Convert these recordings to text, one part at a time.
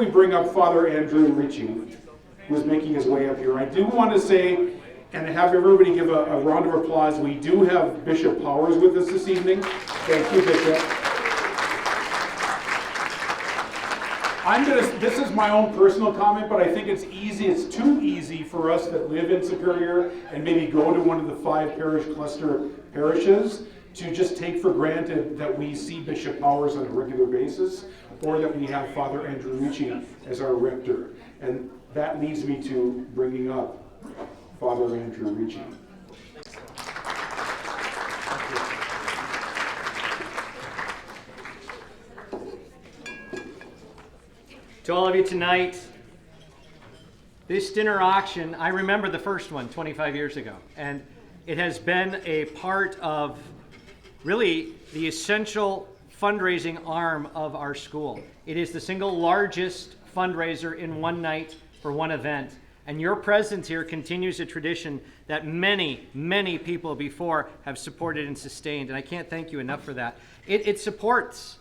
we bring up Father Andrew Ritchie, who's making his way up here, I do want to say, and have everybody give a round of applause, we do have Bishop Powers with us this evening. Thank you, Bishop. This is my own personal comment, but I think it's too easy for us that live in Superior and maybe go to one of the 5 parish cluster parishes to just take for granted that we see Bishop Powers on a regular basis, or that we have Father Andrew Ritchie as our rector. And that leads me to bringing up Father Andrew Ritchie. To all of you tonight, this dinner auction, I remember the first one 25 years ago, and it has been a part of really the essential fundraising arm of our school. It is the single largest fundraiser in one night for one event. And your presence here continues a tradition that many, many people before have supported and sustained. And I can't thank you enough for that. It supports,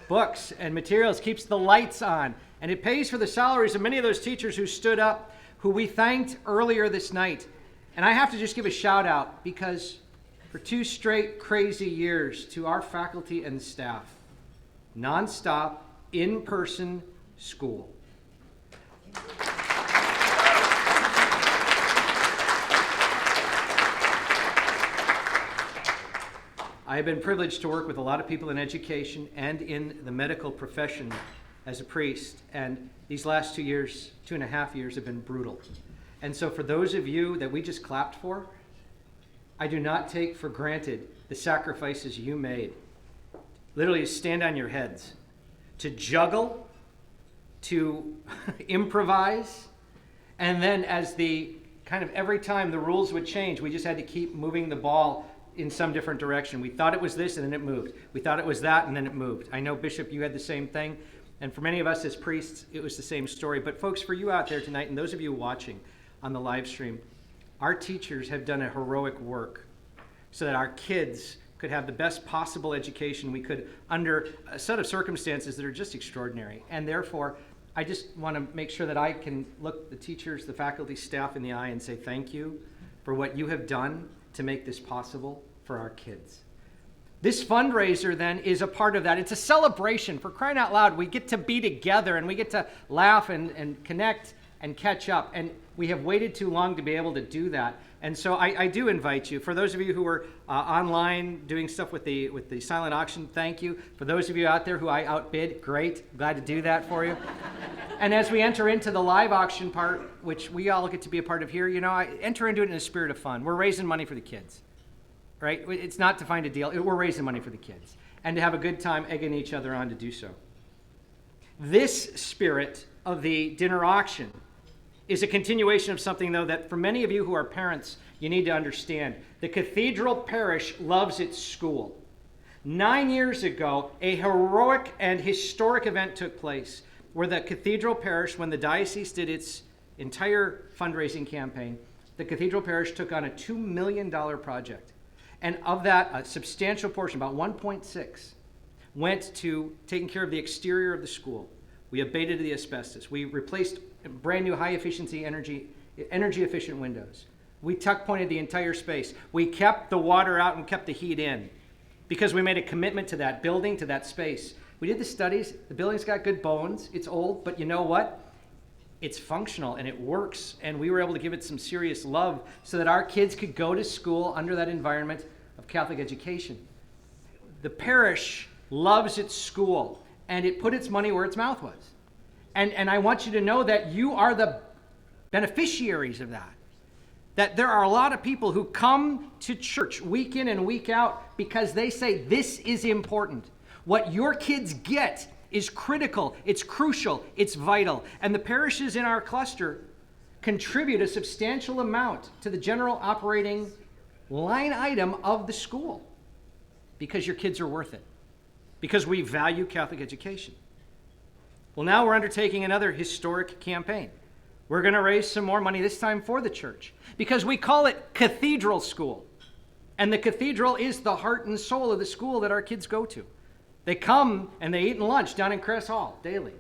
books and materials, keeps the lights on. And it pays for the salaries of many of those teachers who stood up, who we thanked earlier this night. And I have to just give a shout out, because for 2 straight crazy years to our faculty and staff, nonstop, in-person school. I have been privileged to work with a lot of people in education and in the medical profession as a priest, and these last 2.5 years have been brutal. And so for those of you that we just clapped for, I do not take for granted the sacrifices you made. Literally to stand on your heads, to juggle, to improvise, and then as the kind of every time the rules would change, we just had to keep moving the ball in some different direction. We thought it was this and then it moved. We thought it was that and then it moved. I know, Bishop, you had the same thing. And for many of us as priests, it was the same story. But folks, for you out there tonight, and those of you watching on the live stream, our teachers have done a heroic work so that our kids could have the best possible education we could under a set of circumstances that are just extraordinary. And therefore, I just want to make sure that I can look the teachers, the faculty, staff in the eye and say thank you for what you have done to make this possible for our kids. This fundraiser then is a part of that. It's a celebration. For crying out loud, we get to be together and we get to laugh and connect and catch up. And we have waited too long to be able to do that. And so I do invite you. For those of you who are online doing stuff with the silent auction, thank you. For those of you out there who I outbid, great. Glad to do that for you. And as we enter into the live auction part, which we all get to be a part of here, I enter into it in a spirit of fun. We're raising money for the kids, right? It's not to find a deal. We're raising money for the kids and to have a good time egging each other on to do so. This spirit of the dinner auction is a continuation of something, though, that for many of you who are parents, you need to understand. The Cathedral Parish loves its school. 9 years ago, a heroic and historic event took place where the Cathedral Parish, when the diocese did its entire fundraising campaign, the Cathedral Parish took on a $2 million project. And of that, a substantial portion, about 1.6, went to taking care of the exterior of the school. We abated the asbestos. We replaced brand new high-efficiency energy-efficient windows. We tuck-pointed the entire space. We kept the water out and kept the heat in because we made a commitment to that building, to that space. We did the studies. The building's got good bones. It's old, but you know what? It's functional and it works. And we were able to give it some serious love so that our kids could go to school under that environment of Catholic education. The parish loves its school, and it put its money where its mouth was. And I want you to know that you are the beneficiaries of that. That there are a lot of people who come to church week in and week out because they say this is important. What your kids get is critical, it's crucial, it's vital. And the parishes in our cluster contribute a substantial amount to the general operating line item of the school because your kids are worth it, because we value Catholic education. Well, now we're undertaking another historic campaign. We're going to raise some more money, this time for the church, because we call it Cathedral School. And the cathedral is the heart and soul of the school that our kids go to. They come and they eat lunch down in Cress Hall daily.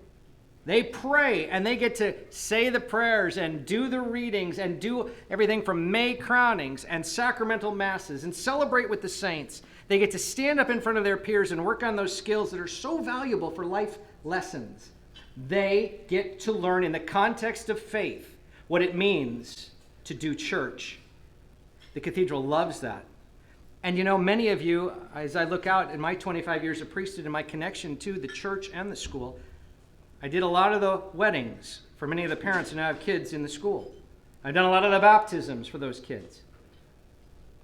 They pray and they get to say the prayers and do the readings and do everything from May crownings and sacramental masses and celebrate with the saints. They get to stand up in front of their peers and work on those skills that are so valuable for life lessons. They get to learn in the context of faith what it means to do church. The cathedral loves that. And you know, many of you, as I look out in my 25 years of priesthood and my connection to the church and the school, I did a lot of the weddings for many of the parents who now have kids in the school. I've done a lot of the baptisms for those kids.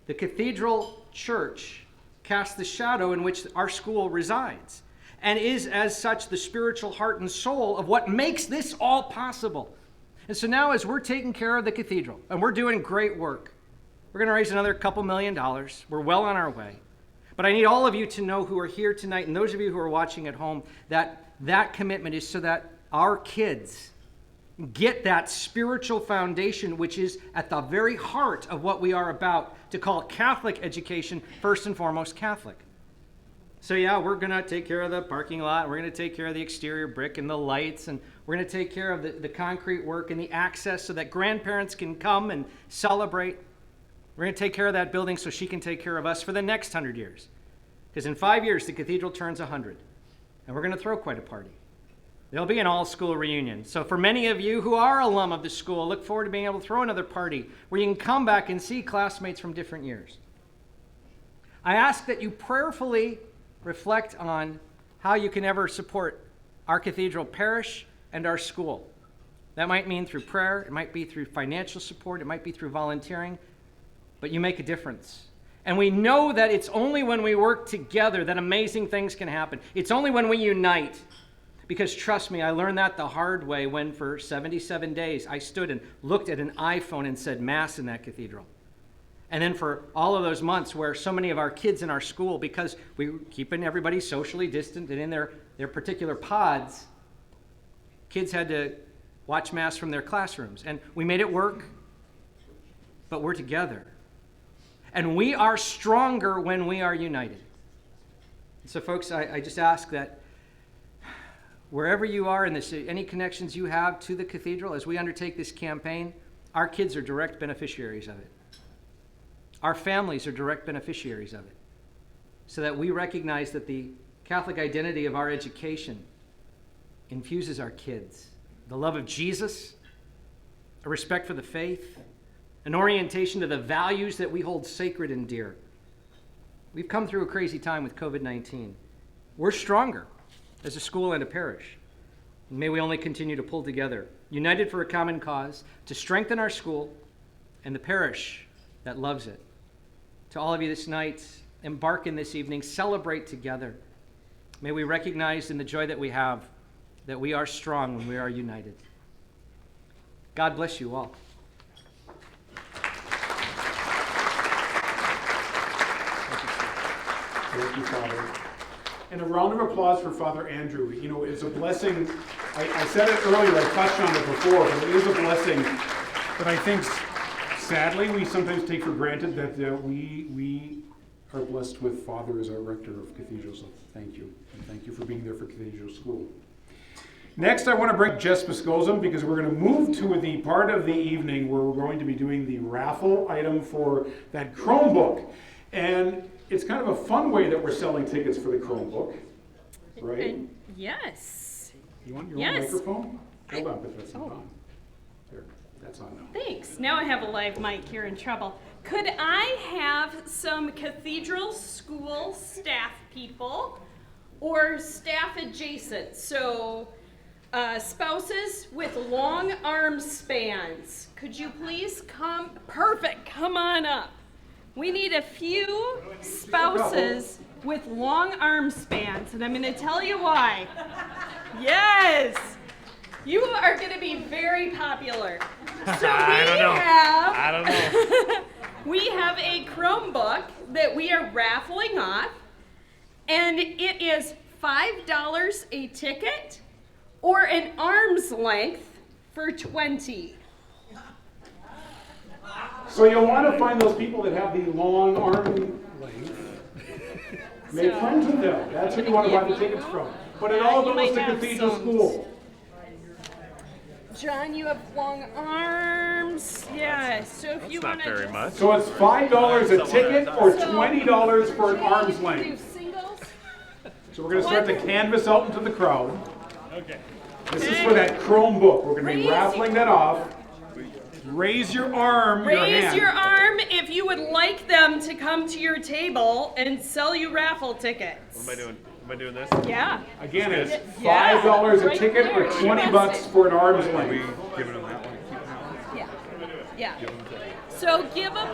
The cathedral church casts the shadow in which our school resides and is as such the spiritual heart and soul of what makes this all possible. And so now as we're taking care of the cathedral and we're doing great work, we're going to raise another couple $1 million. We're well on our way. But I need all of you to know who are here tonight and those of you who are watching at home that commitment is so that our kids get that spiritual foundation which is at the very heart of what we are about to call Catholic education, first and foremost Catholic. So yeah, we're going to take care of the parking lot, we're going to take care of the exterior brick and the lights, and we're going to take care of the concrete work and the access so that grandparents can come and celebrate. We're going to take care of that building so she can take care of us for the next 100 years. Because in 5 years, the cathedral turns 100. And we're going to throw quite a party. There'll be an all-school reunion. So for many of you who are alum of the school, look forward to being able to throw another party where you can come back and see classmates from different years. I ask that you prayerfully reflect on how you can ever support our cathedral parish and our school. That might mean through prayer, it might be through financial support, it might be through volunteering, but you make a difference. And we know that it's only when we work together that amazing things can happen. It's only when we unite. Because trust me, I learned that the hard way when for 77 days I stood and looked at an iPhone and said Mass in that cathedral. And then for all of those months where so many of our kids in our school, because we were keeping everybody socially distant and in their particular pods, kids had to watch Mass from their classrooms. And we made it work, but we're together. And we are stronger when we are united. So folks, I just ask that wherever you are in this, any connections you have to the cathedral, as we undertake this campaign, our kids are direct beneficiaries of it. Our families are direct beneficiaries of it. So that we recognize that the Catholic identity of our education infuses our kids the love of Jesus, a respect for the faith, an orientation to the values that we hold sacred and dear. We've come through a crazy time with COVID-19. We're stronger as a school and a parish. And may we only continue to pull together, united for a common cause, to strengthen our school and the parish that loves it. To all of you this night, embark in this evening, celebrate together. May we recognize in the joy that we have that we are strong when we are united. God bless you all. Thank you, Father. And a round of applause for Father Andrew. You know, it's a blessing. I said it earlier, I touched on it before, but it is a blessing that I think, sadly, we sometimes take for granted that we are blessed with Father as our rector of Cathedral. So thank you. And thank you for being there for Cathedral School. Next, I want to bring Jess Piscozum because we're going to move to the part of the evening where we're going to be doing the raffle item for that Chromebook. And it's kind of a fun way that we're selling tickets for the Chromebook, right? Yes. You want your own microphone? Hold on, but that's not on. There, that's on now. Thanks. Now I have a live mic. You're in trouble. Could I have some Cathedral School staff people or staff adjacent? So spouses with long arm spans. Could you please come? Perfect. Come on up. We need a few spouses with long arm spans, and I'm going to tell you why. Yes! You are going to be very popular. So I don't know. We have a Chromebook that we are raffling off, and it is $5 a ticket or an arm's length for $20. So you'll want to find those people that have the long arm length. Make friends with them. That's who you want to buy the tickets from. But it all goes to Cathedral School. John, you have long arms. Yeah, so if you want Not very much. So it's $5 a ticket or $20 for an arm's Do length. singles? So we're going to start to canvas out into the crowd. Okay. This is for that Chromebook. We're going to be Raise raffling that off. Raise your arm, your Raise hand. your arm if you would like them to come to your table and sell you raffle tickets. What am I doing? Am I doing this? Yeah. Again, it's Yeah, $5 a right ticket there. or $20 for an arm's Are we length. giving them that one? Keeping that one? Yeah. Yeah. So give them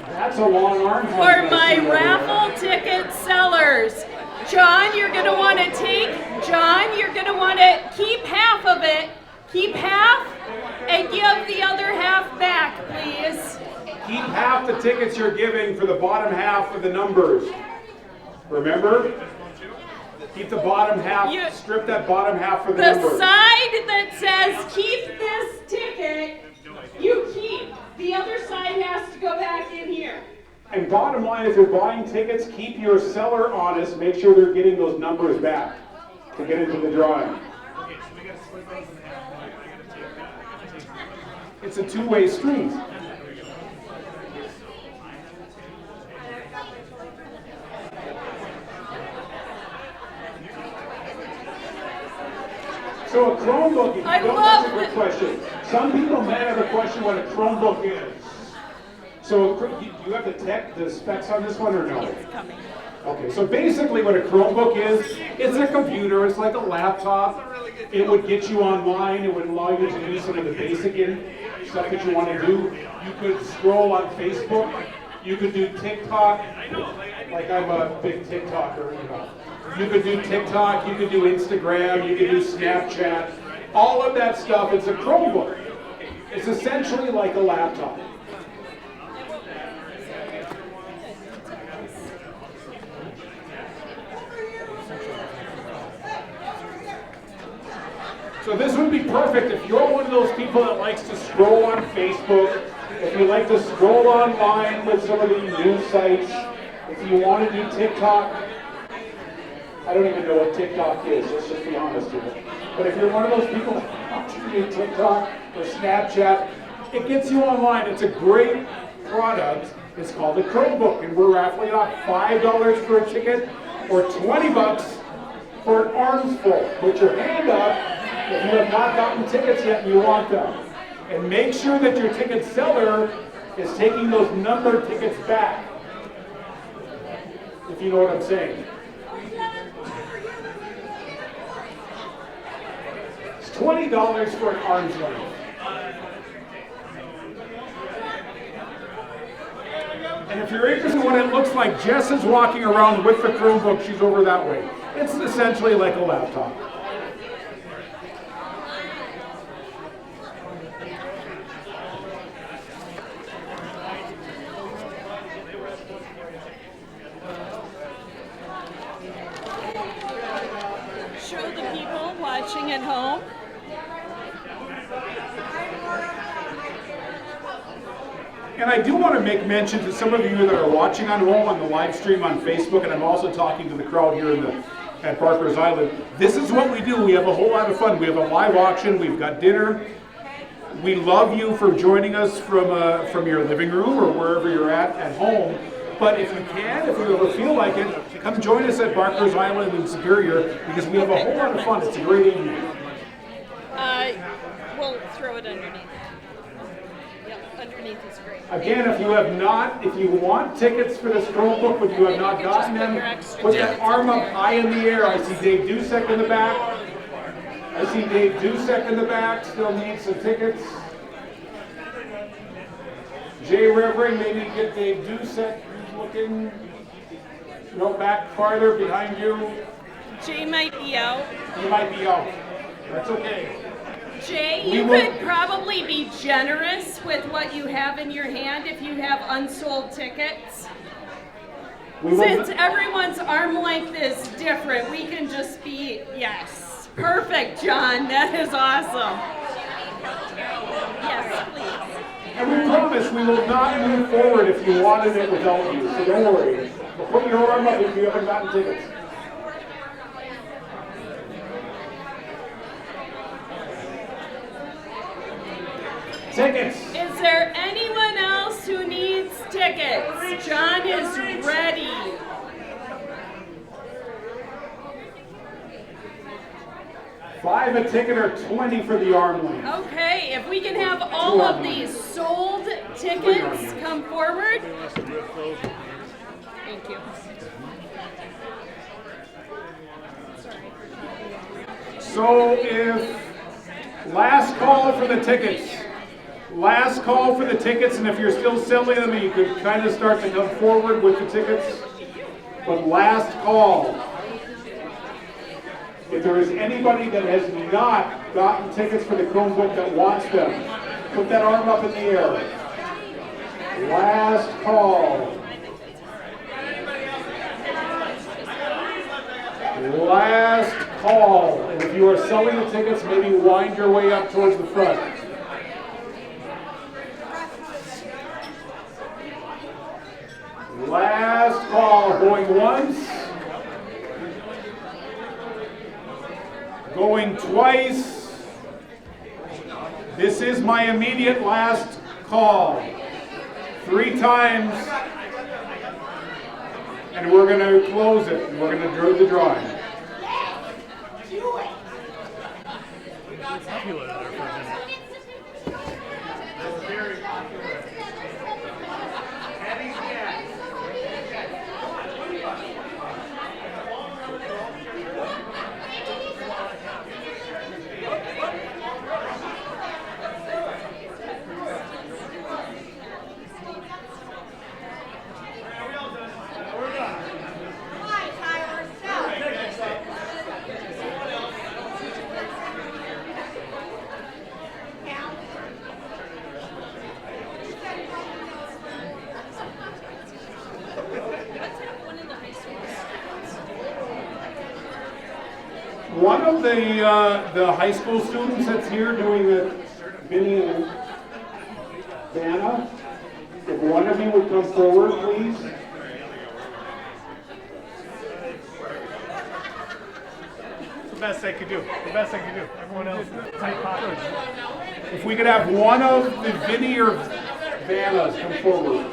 That's a long arm's for length. my raffle ticket sellers. John, you're going to want to keep half of it. Keep half and give the other half back, please. Keep half the tickets you're giving for the bottom half of the numbers. Remember? Keep the bottom half, strip that bottom half for the The numbers. side that says keep this ticket, you keep. The other side has to go back in here. And bottom line, if you're buying tickets, keep your seller honest. Make sure they're getting those numbers back to get into the drawing. It's a two-way street. So a Chromebook, I that's love a good it. question. Some people may have a question what a Chromebook is. So you have the specs on this one or no? It's coming. Okay, so basically what a Chromebook is, it's a computer, it's like a laptop. It would get you online, it would allow you to do some of the basic stuff that you want to do. You could scroll on Facebook, you could do TikTok, like I'm a big TikToker, you know. You could do TikTok, you could do Instagram, you could do Snapchat, all of that stuff. It's a Chromebook. It's essentially like a laptop. So this would be perfect if you're one of those people that likes to scroll on Facebook, if you like to scroll online with some of the news sites, if you want to do TikTok. I don't even know what TikTok is, let's just be honest with you. But if you're one of those people that want to do TikTok or Snapchat, it gets you online. It's a great product. It's called a Chromebook, and we're raffling off $5 for a ticket or $20 for an arms full. Put your hand up if you have not gotten tickets yet and you want them. And make sure that your ticket seller is taking those numbered tickets back. If you know what I'm saying. It's $20 for an arm's length. And if you're interested in what it looks like, Jess is walking around with the Chromebook. She's over that way. It's essentially like a laptop. Show the people watching at home. And I do want to make mention to some of you that are watching on home on the live stream on Facebook, and I'm also talking to the crowd here at Barker's Island. This is what we do. We have a whole lot of fun. We have a live auction. We've got dinner. We love you for joining us from your living room or wherever you're at home. But if you can, if you ever feel like it, come join us at Barker's Island in Superior because we have a whole lot of fun. It's a great evening. We'll throw it underneath. Yep, underneath is great. Again, if you want tickets for this Chromebook, but you have not gotten them, put that arm up high in the air. I see Dave Dusek in the back. I see Dave Dusek in the back, still needs some tickets. Jay Reverend, maybe get Dave Dusek, who's looking. No, back farther behind you. Jay might be out. You might be out. That's okay. Jay, you could probably be generous with what you have in your hand if you have unsold tickets. Since everyone's arm length is different, we can just be, yes. Perfect, John. That is awesome. Yes, please. And we promise we will not move forward if you wanted it without you, so don't worry. But put your arm up if you haven't gotten tickets. Tickets. Is there anyone else who needs tickets? John is ready. $5 a ticket or 20 for the arm length. Okay, if we can have all of these sold tickets come forward. Thank you. So if last call for the tickets. Last call for the tickets, and if you're still selling them, you could kind of start to come forward with the tickets. But last call. If there is anybody that has not gotten tickets for the Chromebook that wants them, put that arm up in the air. Last call. Last call. And if you are selling the tickets, maybe wind your way up towards the front. Last call. Going once. Going twice. This is my immediate last call. 3 times. And we're going to close it. We're going to do the drawing. One of the high school students that's here doing the Vinny and Vanna, if one of you would come forward, please. The best I could do. The best I could do. Everyone else, tight pockets. If we could have one of the Vinny or Vannas come forward.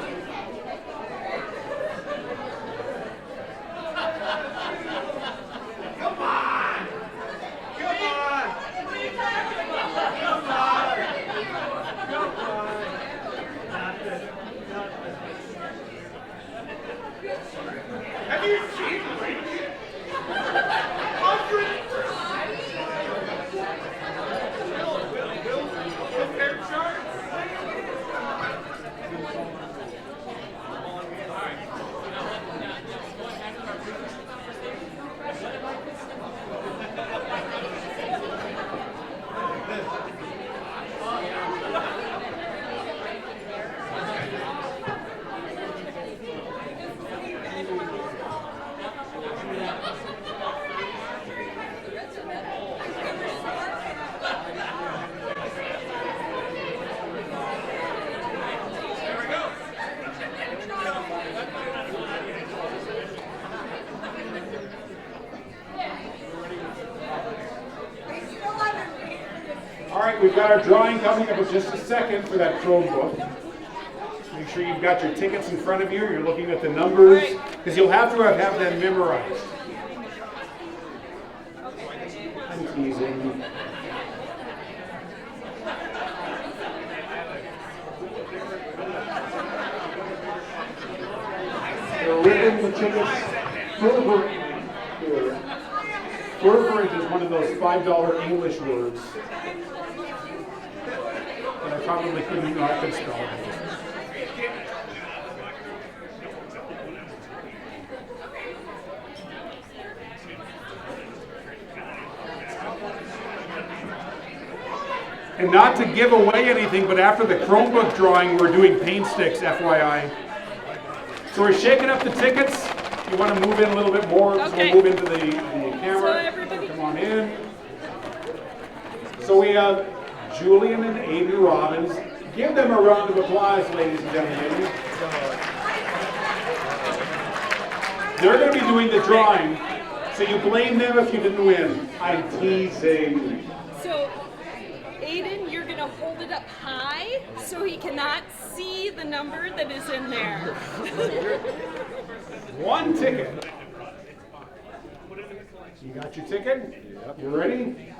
All right, we've got our drawing coming up in just a second for that Chromebook. Make sure you've got your tickets in front of you. You're looking at the numbers, because you'll have to have them memorized. I'm teasing. They're written the tickets. Fervent is one of those $5 English words. I probably couldn't not could spell it. And not to give away anything, but after the Chromebook drawing, we're doing paint sticks, FYI. So we're shaking up the tickets. You want to move in a little bit more, so we'll move into the camera. So everybody, come on in. So we have Julian and Amy Robbins. Give them a round of applause, ladies and gentlemen. They're going to be doing the drawing, so you blame them if you didn't win. I'm teasing. so Aiden, you're going to to hold it up high so he cannot see the number that is in there. One ticket. You got your ticket? Yep. You ready?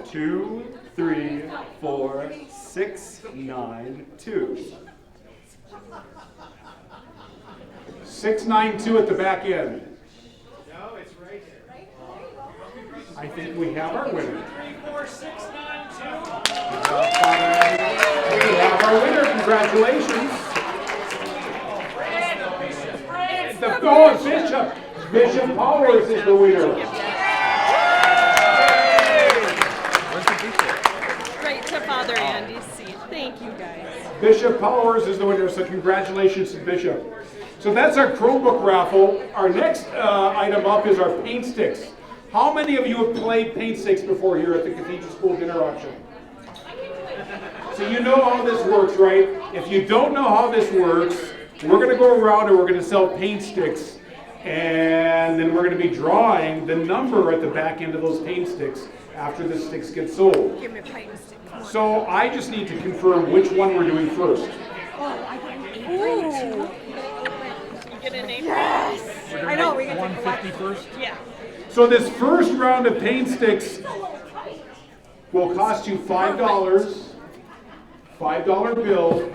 2, 3, 4, 6, 9, 2. 692 at the back end. No, it's right here. I think we have our winner. 34692. We have our winner. Congratulations. Bishop. Bishop Powers is the winner. Right to Father Andy's seat. Thank you, guys. Bishop Powers is the winner, so congratulations to Bishop. So that's our Chromebook raffle. Our next item up is our paint sticks. How many of you have played paint sticks before here at the Cathedral School dinner auction? So you know how this works, right? If you don't know how this works, we're going to go around and we're going to sell paint sticks. And then we're going to be drawing the number at the back end of those paint sticks after the sticks get sold. Give me a paint stick. So I just need to confirm which one we're doing first. Ooh. You get an apron? Yes! I know, we get to 150 first. Yeah. So this first round of paint sticks will cost you $5 bill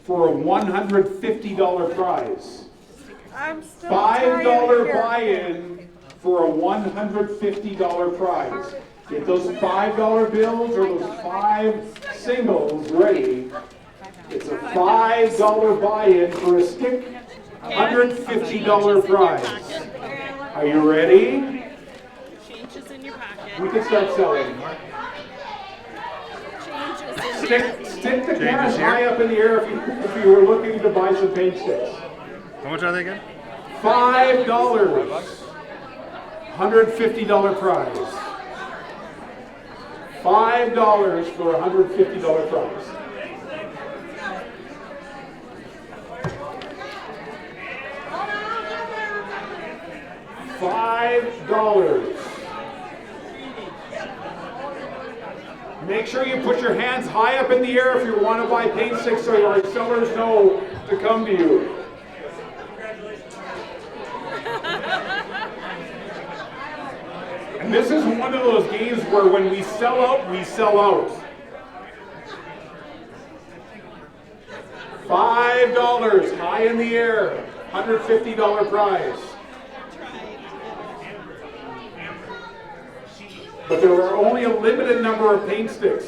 for a $150 prize. I'm still $5 buy-in for a $150 prize. Get those $5 bills or those 5 singles ready. It's a $5 buy-in for a stick, $150 prize. Are you ready? Change is in your pocket. We can start selling. Change is in Stick the cash high up in the air if you were looking to buy some paint sticks. How much are they again? $5. $150 prize. $5 for a $150 prize. $5. Make sure you put your hands high up in the air if you want to buy paint sticks so our sellers know to come to you. And this is one of those games where when we sell out, we sell out. $5 high in the air, $150 prize. But there are only a limited number of paint sticks.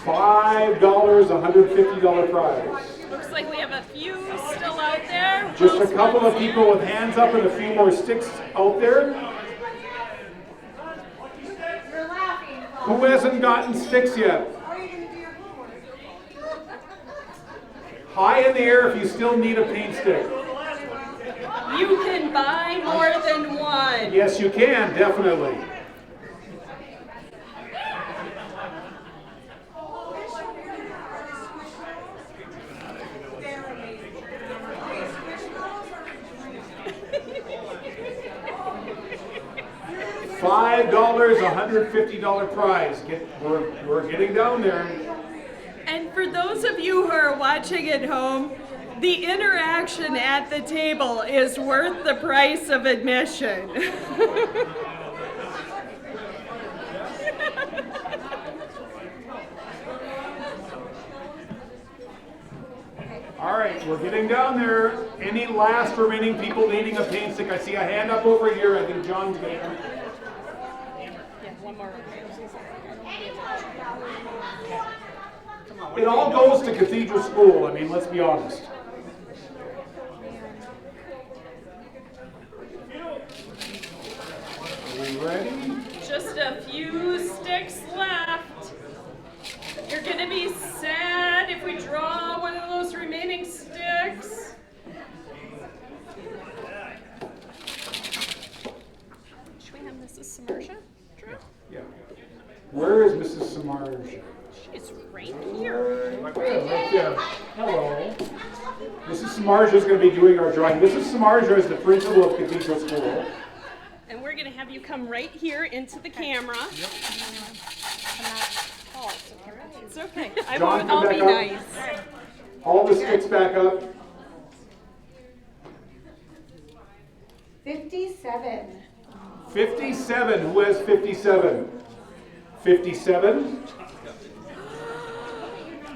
$5, $150 prize. Looks like we have a few still out there. Just a couple of people with hands up and a few more sticks out there. Who hasn't gotten sticks yet? High in the air if you still need a paint stick. You can buy more than one. Yes, you can, definitely. $5, $150 prize. We're getting down there. And for those of you who are watching at home, the interaction at the table is worth the price of admission. All right, we're getting down there. Any last remaining people needing a paint stick? I see a hand up over here. I think John's getting one. Yeah, one more. It all goes to Cathedral School. I mean, let's be honest. Are we ready? Just a few sticks left. You're gonna be sad if we draw one of those remaining sticks. Should we have Mrs. Samarja draw? Yeah. Where is Mrs. Samarja? She's right here. Right there. Hello. Samarja is going to be doing our drawing. Mrs. Samarja is the principal of Cathedral School. And we're going to have you come right here into the camera. It's okay. John, come I'll back be up. nice. All the sticks back up. 57. 57. Who has 57? 57.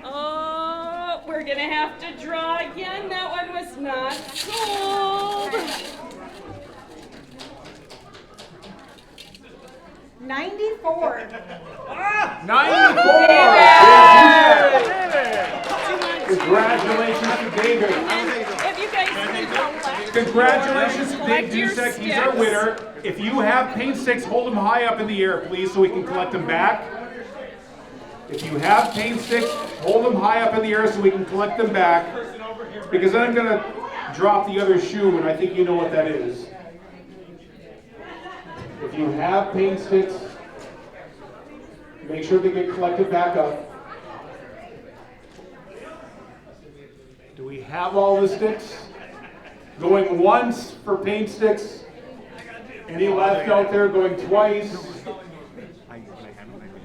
Oh, we're going to have to draw again. That one was not sold. 94. 94. Congratulations to David. If you guys can go left. Congratulations to Collect Dave your Dusek. He's our sticks. winner. If you have paint sticks, hold them high up in the air, please, so we can collect them back. If you have paint sticks, hold them high up in the air so we can collect them back. Because then I'm going to drop the other shoe, and I think you know what that is. If you have paint sticks, make sure they get collected back up. Do we have all the sticks? Going once for paint sticks. Any left out there? Going twice.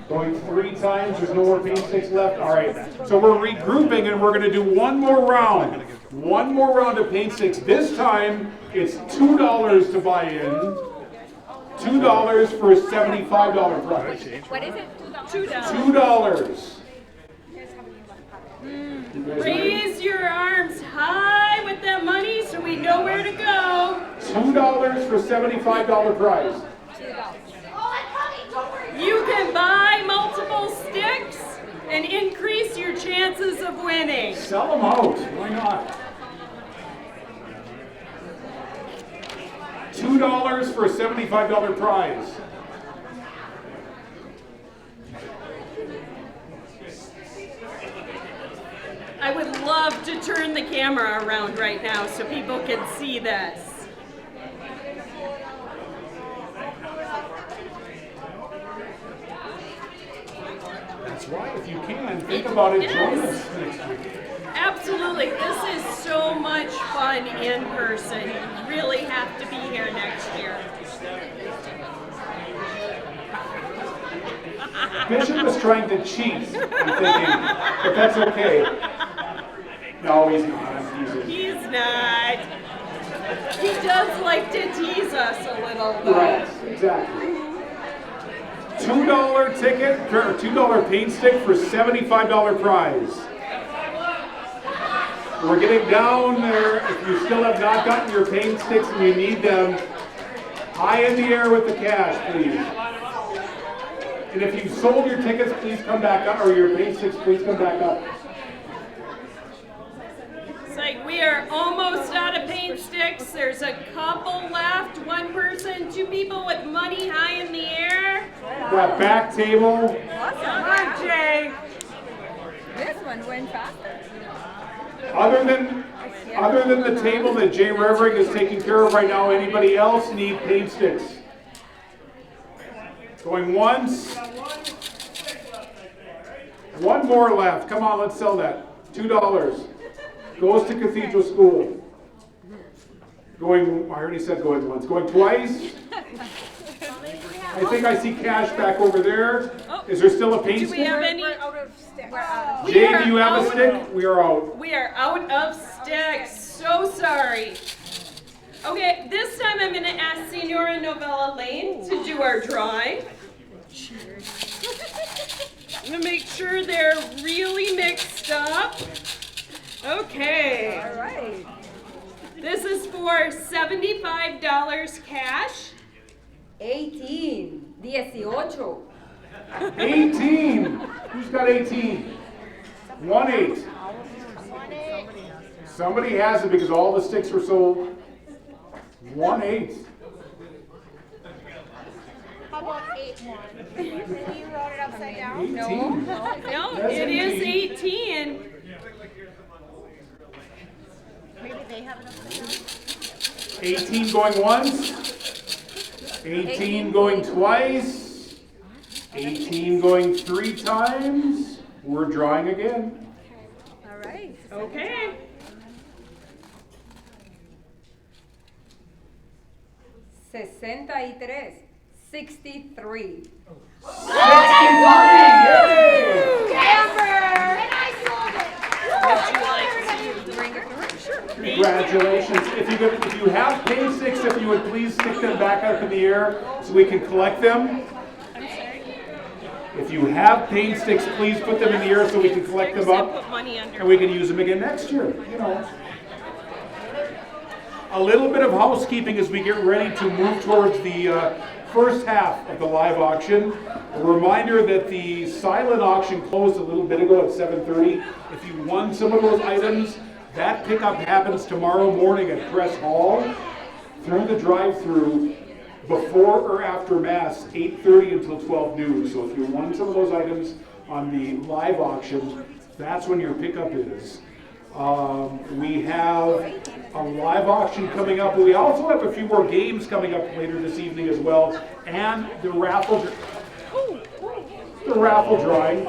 Going 3 times. There's no more paint sticks left. All right. So we're regrouping and we're going to do one more round. One more round of paint sticks. This time it's $2 to buy in. $2 for a $75 price. What is it? $2. $2. Raise your arms high with that money so we know where to go. $2 for $75 prize. You can buy multiple sticks and increase your chances of winning. Sell them out. Why not? $2 for a $75 prize. I would love to turn the camera around right now so people can see this. That's right. If you can, think about it. Join Yes. us next week. Absolutely. This is so much fun in person. You really have to be here next year. Bishop was trying to cheat, I'm thinking, but that's okay. No, he's not. I'm teasing. He's not. He does like to tease us a little, though. Right, exactly. $2 ticket, or $2 paint stick for $75 prize. We're getting down there. If you still have not gotten your paint sticks and you need them, high in the air with the cash, please. And if you've sold your tickets, please come back up, or your paint sticks, please come back up. It's like we are almost out of paint sticks. There's a couple left. 1 person, 2 people with money high in the air. That back table. Come on, Jay. This one went faster. Other than the table that Jay Revering is taking care of right now, anybody else need paint sticks? Going once. 1 more left. Come on, let's sell that. $2. Goes to Cathedral School. Going, I already said going once. Going twice. I think I see cash back over there. Is there still a paint Do we stick? have any? Out of sticks. Jay, do you have a stick? We are out. We are out of sticks. So sorry. Okay, this time I'm going to ask Senora Novella Lane to do our drawing. I'm going to make sure they're really mixed up. Okay. All right. This is for $75 cash. 18. 18. 18. Who's got 18? 1-8. Somebody has it because all the sticks were sold. 1-8. How about 8-1? Maybe you wrote it upside down? 18. No, That's it is 18. 18. Maybe they have it upside down. 18 going once. 18 going twice. 18 going 3 times. We're drawing again. All right. Okay. 63. 63. 63! Yay! Congratulations. If you have paint sticks, if you would please stick them back up in the air so we can collect them. If you have paint sticks, please put them in the air so we can collect them up. Put money under. And we can use them again next year, you know. A little bit of housekeeping as we get ready to move towards the first half of the live auction. A reminder that the silent auction closed a little bit ago at 7:30. If you won some of those items, that pickup happens tomorrow morning at Press Hall through the drive-through before or after Mass, 8:30 until 12 noon. So if you won some of those items on the live auction, that's when your pickup is. We have a live auction coming up. We also have a few more games coming up later this evening as well, and the raffle drawing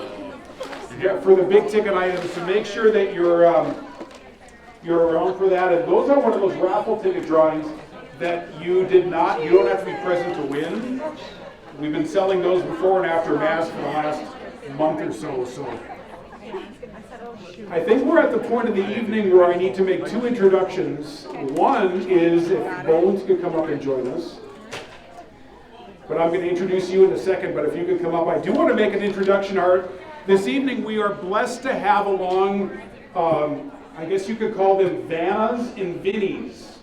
for the big ticket items. So make sure that you're around for that. And those are one of those raffle ticket drawings that you don't have to be present to win. We've been selling those before and after Mass for the last month or so. So I think we're at the point of the evening where I need to make two introductions. One is if Bones could come up and join us. But I'm going to introduce you in a second, but if you could come up. I do want to make an introduction, Art. This evening we are blessed to have along, I guess you could call them Vannas and Vinnies.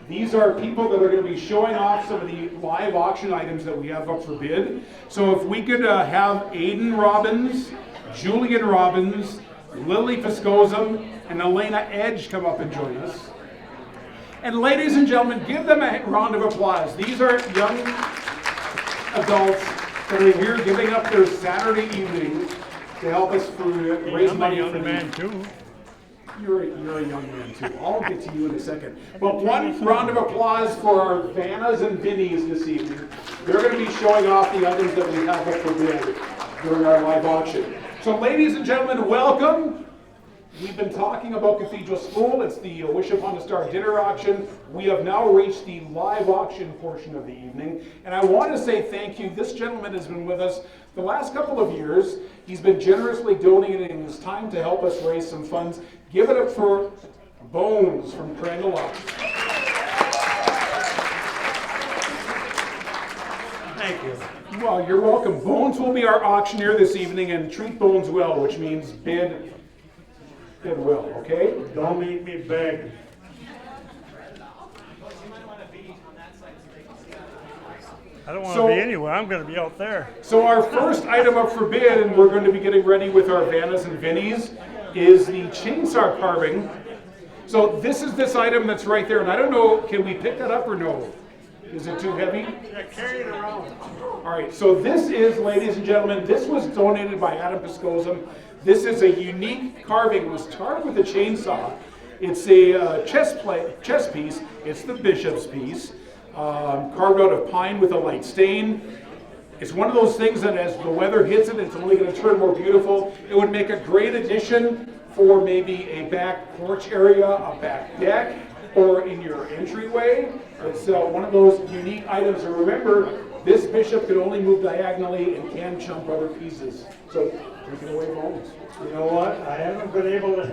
These are people that are going to be showing off some of the live auction items that we have up for bid. So if we could have Aiden Robbins, Julian Robbins, Lily Piscosum, and Elena Edge come up and join us. And ladies and gentlemen, give them a round of applause. These are young adults that are here giving up their Saturday evening to help us raise money for the man too. You're a young man too. I'll get to you in a second. But one round of applause for our Vannas and Vinnies this evening. They're going to be showing off the items that we have up for bid during our live auction. So ladies and gentlemen, welcome. We've been talking about Cathedral School. It's the Wish Upon a Star dinner auction. We have now reached the live auction portion of the evening. And I want to say thank you. This gentleman has been with us the last couple of years. He's been generously donating his time to help us raise some funds. Give it up for Bones from Crandall. Thank you. Well, you're welcome. Bones will be our auctioneer this evening, and treat Bones well, which means bid well, okay? Don't make me beg. I don't want to be anywhere. I'm going to be out there. So our first item up for bid, and we're going to be getting ready with our Vannas and Vinnies, is the chainsaw carving. So this is this item that's right there, and I don't know, can we pick that up or no? Is it too heavy? Yeah, carry it around. All right, so this is, ladies and gentlemen, this was donated by Adam Piscosum. This is a unique carving. It was carved with a chainsaw. It's a chess piece. It's the bishop's piece, carved out of pine with a light stain. It's one of those things that as the weather hits it, it's only going to turn more beautiful. It would make a great addition for maybe a back porch area, a back deck, or in your entryway. It's one of those unique items. And remember, this bishop can only move diagonally and can chump other pieces. So take it away, Bones. You know what? I haven't been able to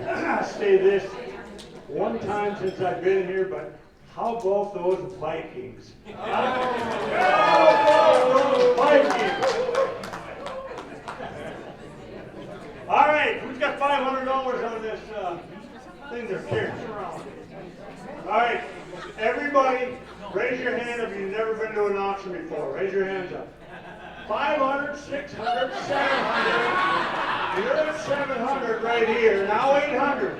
say this one time since I've been here, but how about those Vikings? How about those Vikings? All right, who's got $500 on this thing they're carrying around? All right, everybody, raise your hand if you've never been to an auction before. Raise your hands up. 500, 600, 700. You're at 700 right here. Now 800.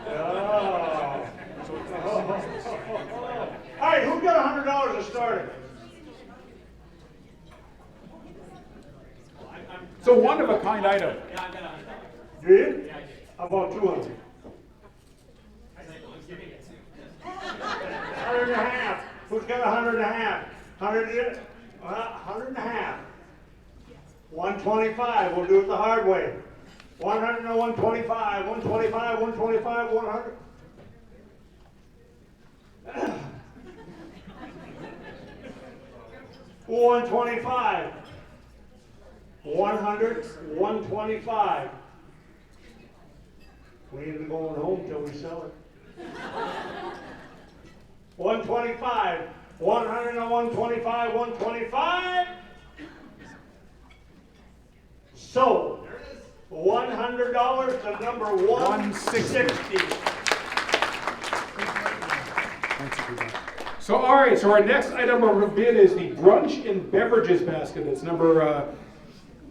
Oh. All right, who got $100 to start it? So one of a kind item. Do you? How about 200? 100 and a half. Who's got 100 and a half? 100 and a half. 125. We'll do it the hard way. 100 and 125. 125. 125. 100. 125. 100, 125. We ain't going home till we sell it. 125. 100 and 125, 125. Sold. $100 to number 160. So, all right, so our next item of bid is the brunch and beverages basket. It's number,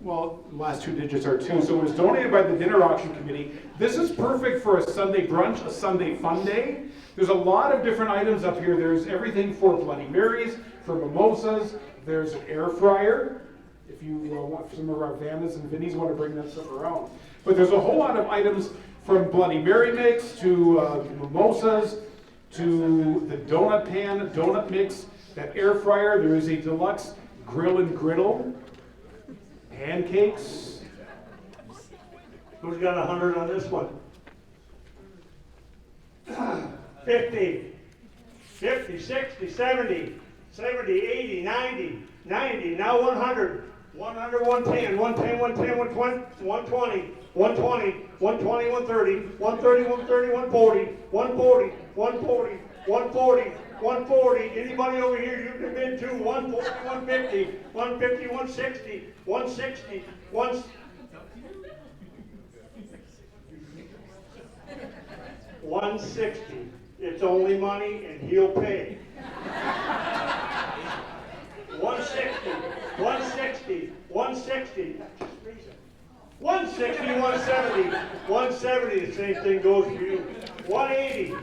well, the last two digits are 2. So it was donated by the dinner auction committee. This is perfect for a Sunday brunch, a Sunday fun day. There's a lot of different items up here. There's everything for Bloody Marys, for mimosas. There's an air fryer. If you want some of our Vannas and Vinnies want to bring that stuff around. But there's a whole lot of items from Bloody Mary mix to mimosas, to the donut pan, donut mix, that air fryer. There is a deluxe grill and griddle, pancakes. Who's got 100 on this one? 50, 50, 60, 70, 70, 80, 90, 90, now 100. 100, 110, 110, 110, 120, 120, 120, 130, 130, 130, 140, 140, 140, 140, 140. Anybody over here you can bid to 140, 150, 150, 160, 160, 160. It's only money and he'll pay. 160, 160, 160. 160, 170, 170. The same thing goes for you. 180.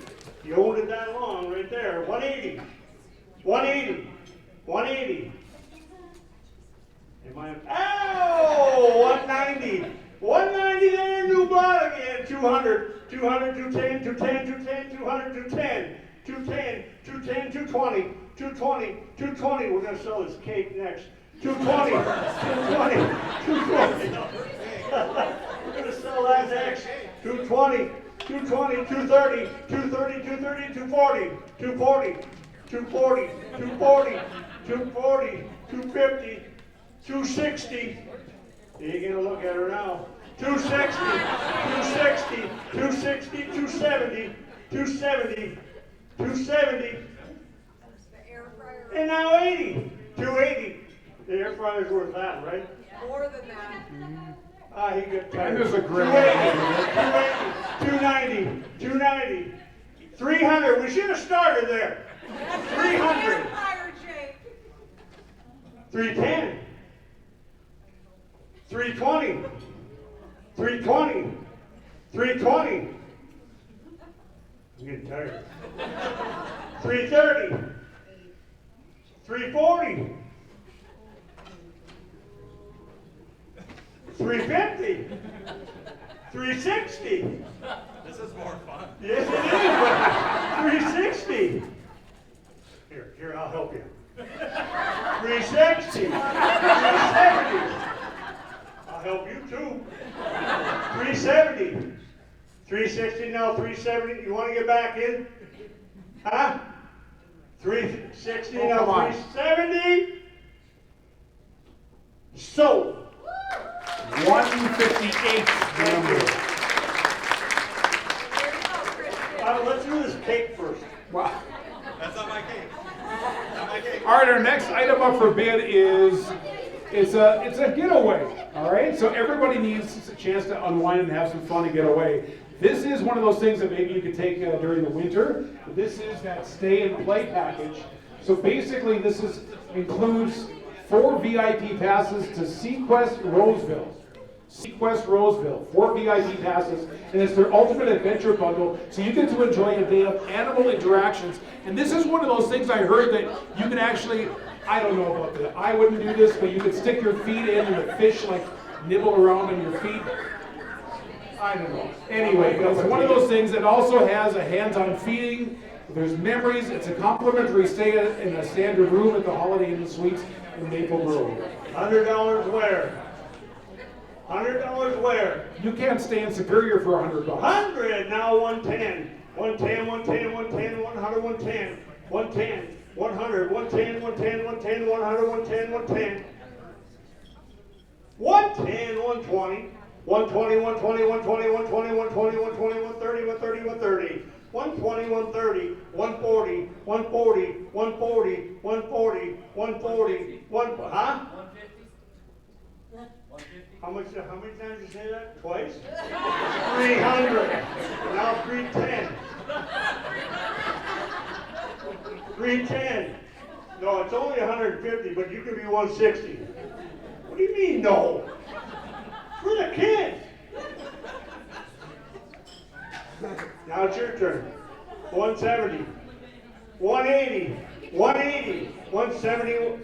You owned it that long right there. 180, 180, 180. Am I? Oh, 190. 190 there, new blood again. 200, 200, 210, 210, 210, 200, 210, 210, 210, 220, 220, 220. We're going to sell this cake next. 220, 220, 220. We're going to sell that next. 220, 220, 230, 230, 230, 240, 240, 240, 240, 240, 250, 260. You're going to look at her now. 260, 260, 260, 270, 270, 270. And now 80, 280. The air fryer's worth that, right? More than that. Ah, he got tired. And there's a grill. 280, 290, 300. We should have started there. 300. 310. 320. 320. 320. I'm getting tired. 330. 340. 350. 360. This is more fun. Yes, it is. 360. Here, I'll help you. 360. 370. I'll help you too. 370. 360 now, 370. You want to get back in? Huh? 360 now, 370. Sold. 158 number. Let's do this cake first. Wow. That's not my cake. Not my cake. All right, our next item up for bid is it's a getaway. All right, so everybody needs a chance to unwind and have some fun and get away. This is one of those things that maybe you could take during the winter. This is that stay and play package. So basically, this includes 4 VIP passes to Sequest Roseville. Sequest Roseville, 4 VIP passes, and it's their ultimate adventure bundle, so you get to enjoy a day of animal interactions. And this is one of those things I heard that you can actually, I don't know about that, I wouldn't do this, but you could stick your feet in and the fish like nibble around on your feet. I don't know. Anyway, it's one of those things that also has a hands-on feeding. There's memories. It's a complimentary stay in a standard room at the Holiday Inn Suites in Maple Grove. $100 where? $100 where? You can't stay in Superior for $100. 100 now 110. 110, 110, 110, 100, 110, 110, 100, 110, 110, 110, 100, 110, 110. 110, 120. 120, 120, 120, 120, 120, 120, 130, 130, 130. 120, 130, 140, 140, 140, 140, 140, 1, huh? How many times did you say that? Twice? 300. Now 310. 310. No, it's only 150, but you can be 160. What do you mean, no? For the kids. Now it's your turn. 170. 180. 180. 170.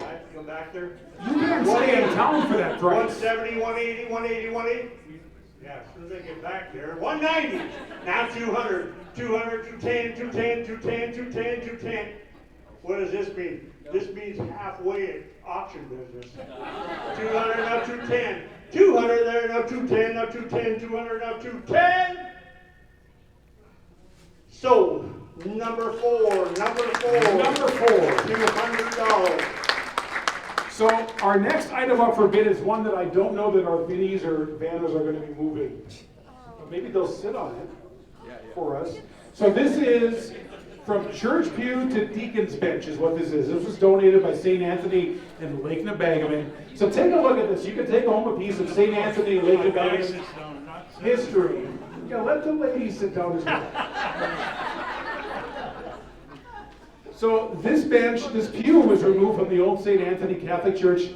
I have to come back there. You can't stay in town for that price. 170, 180, 180, 180. Yeah, as soon as I get back there. 190. Now 200. 200, 210, 210, 210, 210, 210. What does this mean? This means halfway at auction business. 200, now 210. 200 there, now 210, now 210, 200, now 210. Sold. Number four. $200. So our next item up for bid is one that I don't know that our biddies or banners are going to be moving. But maybe they'll sit on it for us. So this is from church pew to deacon's bench is what this is. This was donated by St. Anthony and Lake Nebagaman. So take a look at this. You can take home a piece of St. Anthony and Lake Nebagaman history. Yeah, let the ladies sit down as well. So this bench, this pew was removed from the old St. Anthony Catholic Church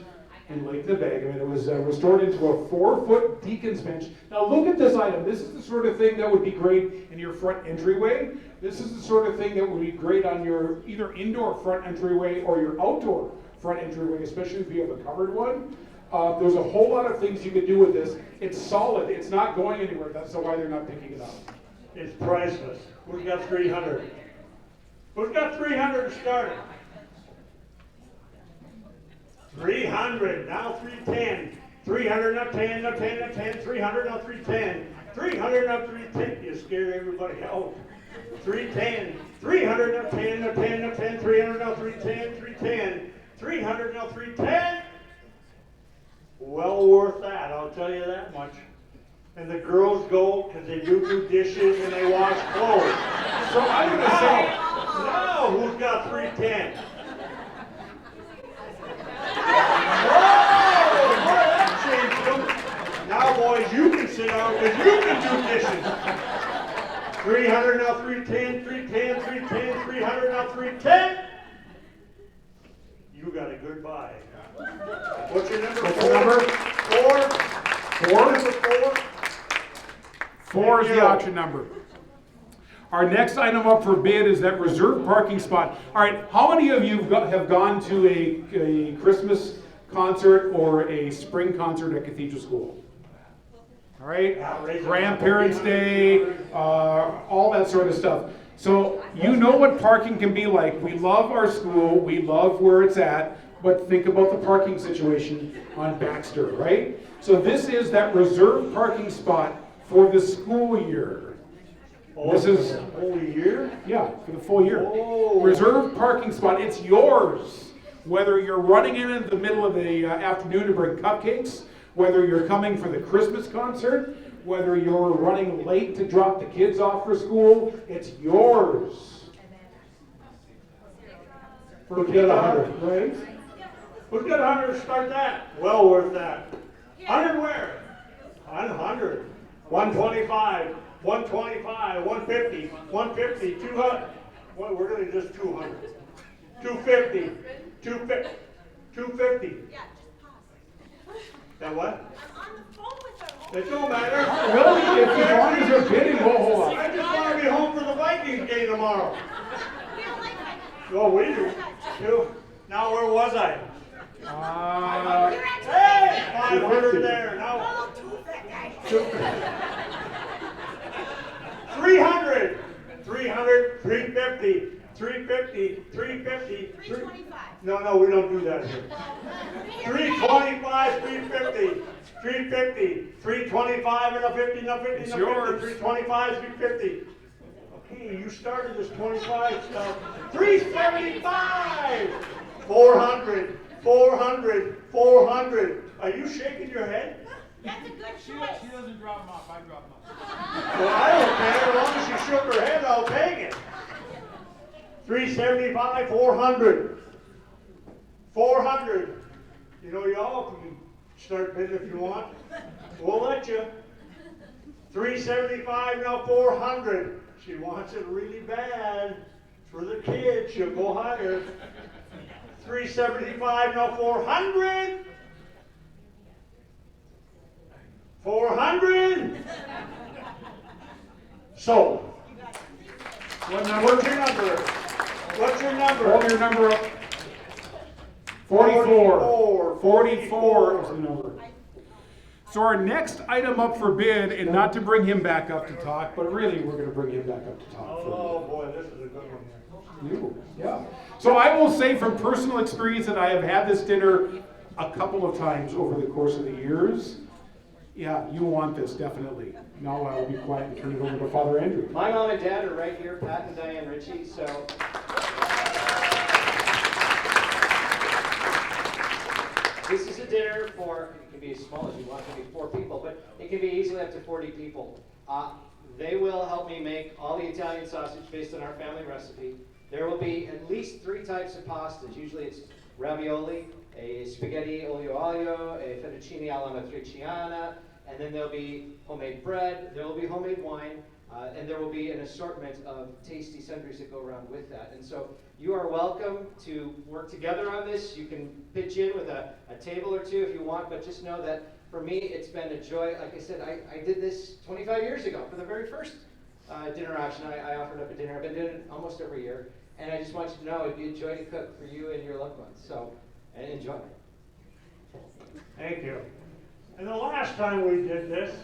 in Lake Nebagaman. It was restored into a 4-foot deacon's bench. Now look at this item. This is the sort of thing that would be great in your front entryway. This is the sort of thing that would be great on your either indoor front entryway or your outdoor front entryway, especially if you have a covered one. There's a whole lot of things you could do with this. It's solid. It's not going anywhere. That's why they're not picking it up. It's priceless. Who's got 300? Who's got 300 started? 300, now 310. 300, now 10, now 10, now 10. 300, now 310. 300, now 310. You scare everybody out. 310. 300, now 10, now 10, now 10. 300, now 310. 310. 300, now 310. Well worth that, I'll tell you that much. And the girls go because they do dishes and they wash clothes. So I'm going to say, now who's got 310? Now, boys, you can sit down because you can do dishes. 300, now 310, 310, 310, 300, now 310. You got a good buy. What's your number? What's the number? Four. Number four. 4 is the auction number. Our next item up for bid is that reserved parking spot. All right, how many of you have gone to a Christmas concert or a spring concert at Cathedral School? All right, Grandparents' Day, all that sort of stuff. So you know what parking can be like. We love our school, we love where it's at, but think about the parking situation on Baxter, right? So this is that reserved parking spot for the school year. This is the whole year? Yeah, for the full year. Oh. Reserved parking spot, it's yours. Whether you're running in the middle of the afternoon to bring cupcakes, whether you're coming for the Christmas concert, whether you're running late to drop the kids off for school, it's yours. Who's got 100, right? Who's got 100 to start that? Well worth that. 100 where? 100. 125. 125, 150, 150, 200. Well, we're going to just 200. 250, 250, 250. Yeah, just pause. That what? I'm on the phone with them. It don't matter. Really? If as long as you're bidding, we'll hold on. I just want to be home for the Vikings game tomorrow. We don't like that. Oh, we do. Now, where was I? You're at Hey, 500 there. Now, Oh, 250. 300, 300, 350, 350, 350, 325. No, we don't do that here. 325, 350, 350, 325 and a 50, no 50, It's no yours. 50, 325, 350. Hey, you started this 25 stuff. 375! 400, 400, 400. Are you shaking your head? That's a good She choice. doesn't drop them off, I drop them off. Well, I don't care. As long as she shook her head, I'll take it. 375, 400. 400. You know, y'all can start bidding if you want. We'll let you. 375, now 400. She wants it really bad. For the kids, she'll go higher. 375, now 400. 400. So, What number? what's your number? What's your number? Hold your number up. 44. 44 is the number. So our next item up for bid, and not to bring him back up to talk, but really we're going to bring him back up to talk. Oh boy, this is a good one here. You, yeah. So I will say from personal experience that I have had this dinner a couple of times over the course of the years. Yeah, you want this, definitely. Now I'll be quiet and turn it over to Father Andrew. My mom and dad are right here, Pat and Diane Ritchie, so. This is a dinner for, it can be as small as you want, it can be 4 people, but it can be easily up to 40 people. They will help me make all the Italian sausage based on our family recipe. There will be at least 3 types of pastas. Usually it's ravioli, a spaghetti olio olio, a fettuccine alla matriciana, and then there'll be homemade bread, there will be homemade wine, and there will be an assortment of tasty sundries that go around with that. And so you are welcome to work together on this. You can pitch in with a table or 2 if you want, but just know that for me, it's been a joy. Like I said, I did this 25 years ago for the very first dinner option. I offered up a dinner. I've been doing it almost every year. And I just want you to know it'd be a joy to cook for you and your loved ones. So, and enjoy. Thank you. And the last time we did this,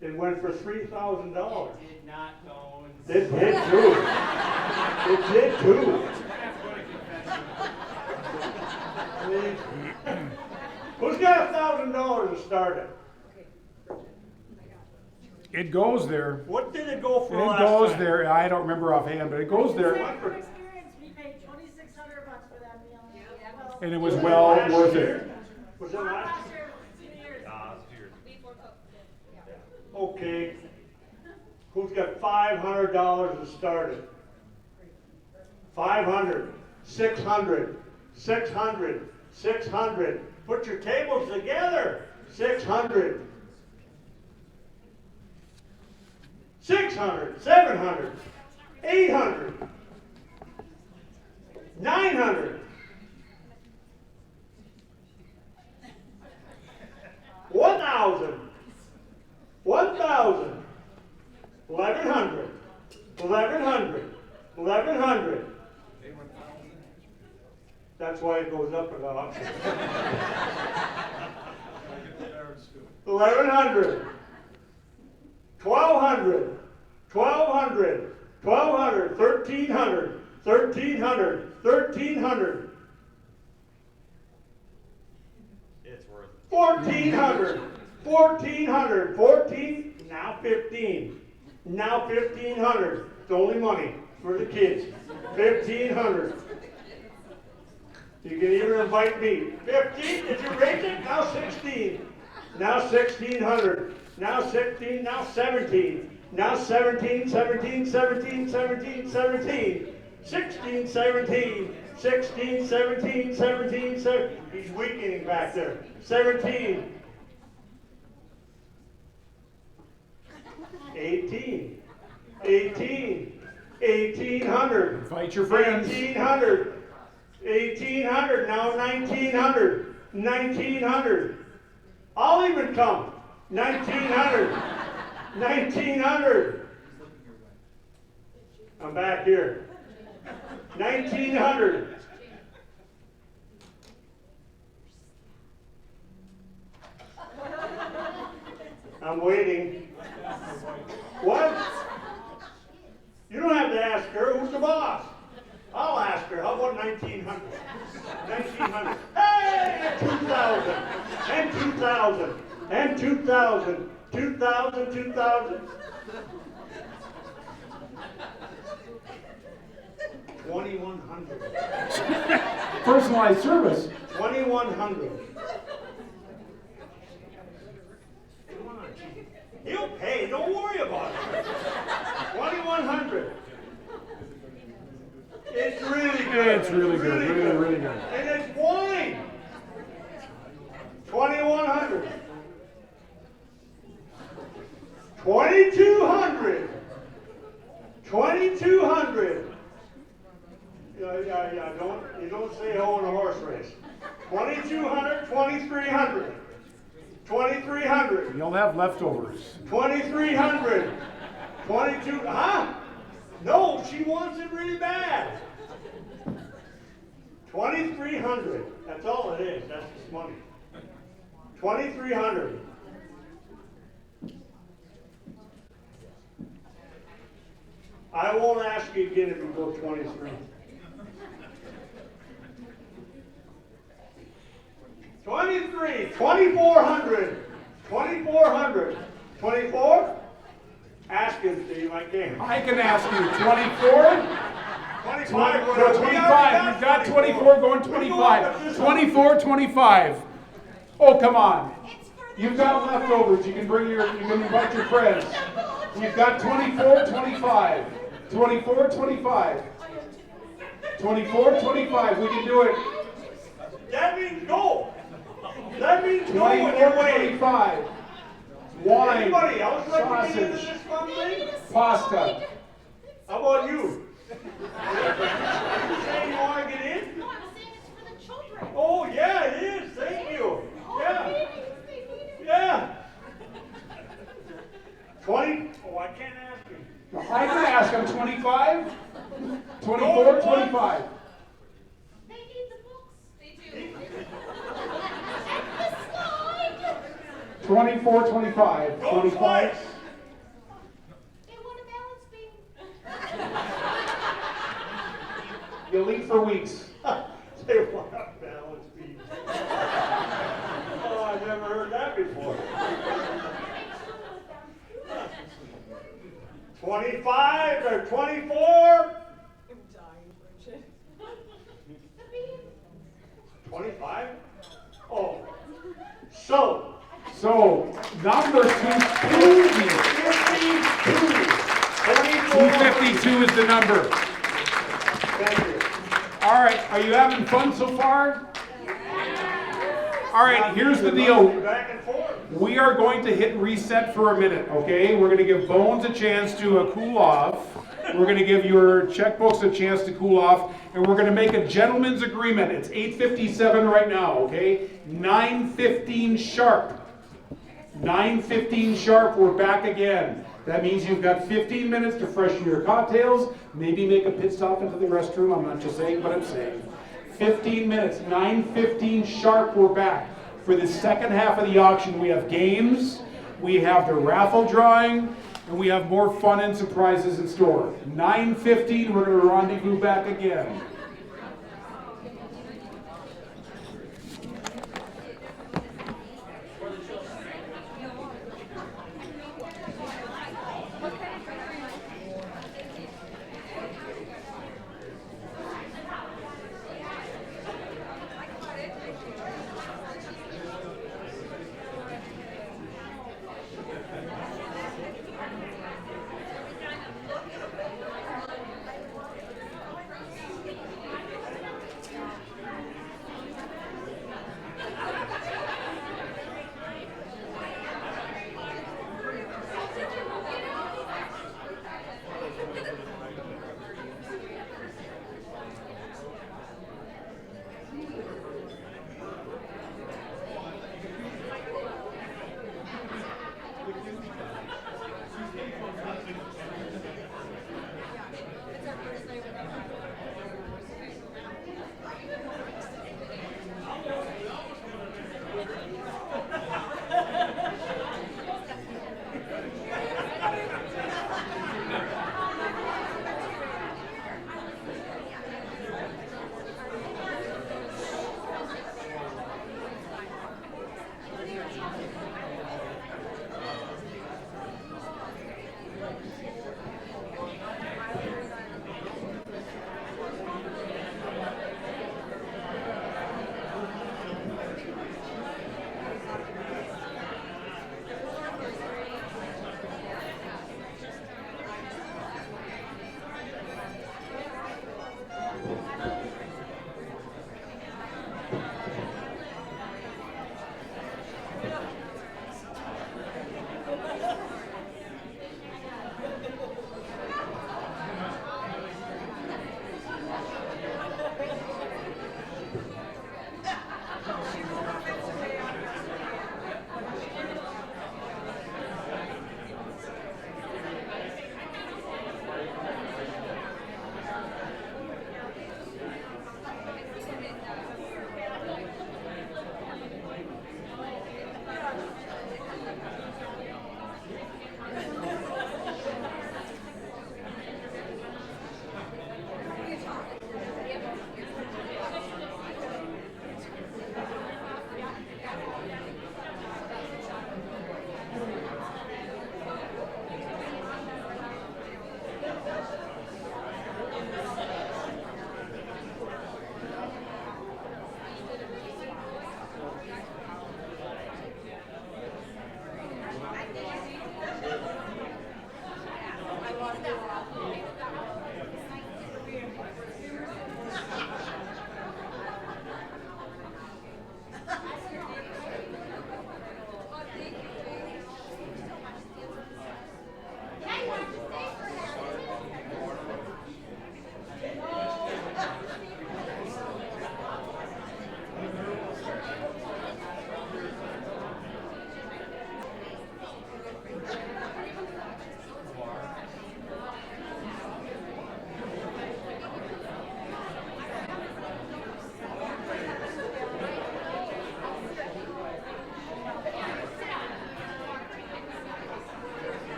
it went for $3,000. Did not go. It did too. It did too. Who's got $1,000 to start it? It goes there. What did it go for It last goes time? there. I don't remember offhand, but it goes there. From experience, we paid $2,600 for that meal. Well, And it was well Last worth year? it. Was it last last year? year, 2 years. Okay. Who's got $500 to start it? 500, 600, 600, 600. Put your tables together. 600. 600, 700, 800, 900. 1,000, 1,000, 1,100, 1,100, 1,100. That's why it goes up at auction. 1,100, 1,200, 1,200, 1,200, 1,300, 1,300, 1,300. It's worth it. 1,400, 1,400, 14, now 15. Now 1,500. It's only money for the kids. 1,500. You can even invite me. 15, did you raise it? Now 16. Now 1,600. Now 16, now 17. Now 17, 17, 17, 17, 17. 16, 17. 16, 17, 17, 17. He's weakening back there. 17. 18. 18. 1,800. Invite your friends. 1,800. 1,800. Now 1,900. 1,900. I'll even come. 1,900. 1,900. I'm back here. 1,900. I'm waiting. What? You don't have to ask her. Who's the boss? I'll ask her. How about 1,900? 1,900. Hey, 2,000. And 2,000. And 2,000. 2,000, 2,000. $2,100. Personalized service. $2,100. Come on. He'll pay, don't worry about it. $2,100. It's really good. It's really good, really good. And it's wine. $2,100. $2,200. $2,200. Yeah. You don't say ho in a horse race. $2,200. $2,300. $2,300. You'll have leftovers. $2,300. 22. Huh? No, she wants it really bad. $2,300. That's all it is. That's just money. $2,300. I won't ask you again if you go 23. 23. 2,400. 2,400. 24. Ask it, Steve. I can't. I can ask you, 24? 25. Go 25. You've got 24, going 25. 24, 25. Oh, come on. You've got leftovers. You can invite your friends. You've got 24, 25. 24, 25. 24, 25. We can do it. That means go. That means go 24, when you're waiting. 25. Wine, Anybody else like to get into sausage, this fun thing? pasta. How about you? You saying you want to get in? No, I'm saying it's for the children. Oh, yeah, it is. Thank you. Yeah. Yeah. 20. Oh, I can't ask you. I can ask him 25, 24, 25. They need the books. They do. 24, 25. Go 25. twice. They want a balance beam. You'll eat for weeks. They want a balance beam. Oh, I've never heard that before. 25 or 24? 25? Oh. So, Number 252. 252 is the number. thank you. All right, are you having fun so far? All right, here's the deal. Back and forth. We are going to hit reset for a minute, okay? We're going to give Bones a chance to cool off. We're going to give your checkbooks a chance to cool off. And we're going to make a gentleman's agreement. It's 8:57 right now, okay? 9:15 sharp. 9:15 sharp, we're back again. That means you've got 15 minutes to freshen your cocktails, maybe make a pit stop into the restroom. I'm not just saying what I'm saying. 15 minutes, 9:15 sharp, we're back. For the second half of the auction, we have games, we have the raffle drawing, and we have more fun and surprises in store. 9:15, we're going to rendezvous back again.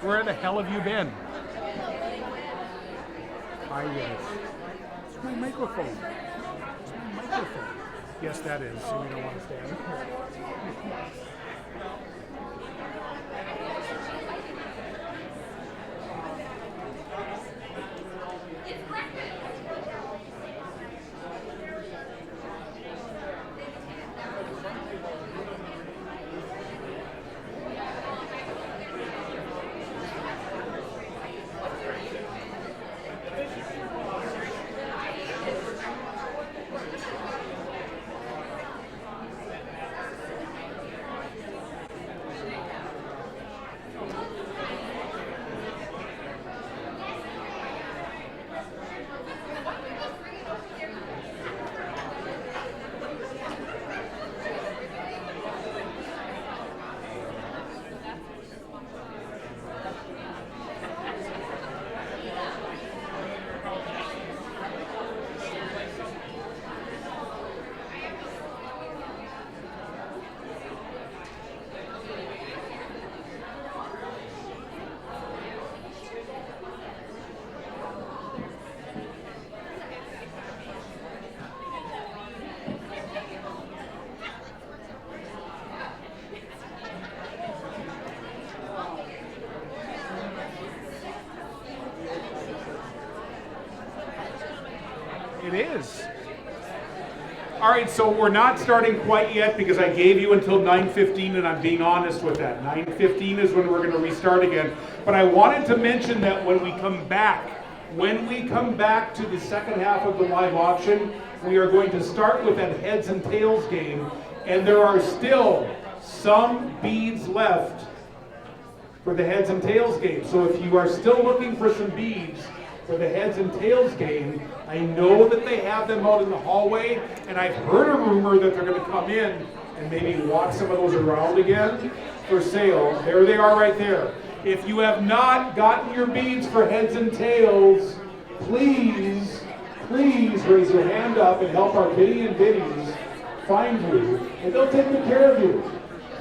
Where the hell have you been? Ah, yes. It's my microphone. It's my microphone. Yes, that is. So we don't want to stand. It is. All right, so we're not starting quite yet because I gave you until 9:15 and I'm being honest with that. 9:15 is when we're going to restart again. But I wanted to mention that when we come back to the second half of the live auction, we are going to start with that heads and tails game, and there are still some beads left for the heads and tails game. So if you are still looking for some beads for the heads and tails game, I know that they have them out in the hallway, and I've heard a rumor that they're going to come in and maybe walk some of those around again for sale. There they are right there. If you have not gotten your beads for heads and tails, please raise your hand up and help our Biddy and Biddies find you, and they'll take good care of you.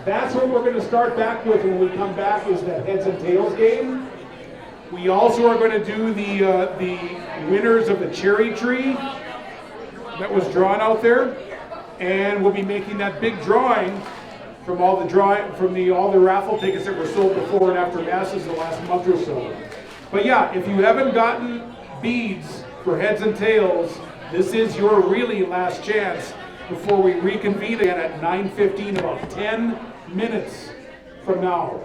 That's what we're going to start back with when we come back, is the heads and tails game. We also are going to do the winners of the cherry tree that was drawn out there, and we'll be making that big drawing from all the raffle tickets that were sold before and after masses the last month or so. But yeah, if you haven't gotten beads for heads and tails, this is your really last chance. before we reconvene again at 9:15, about 10 minutes from now.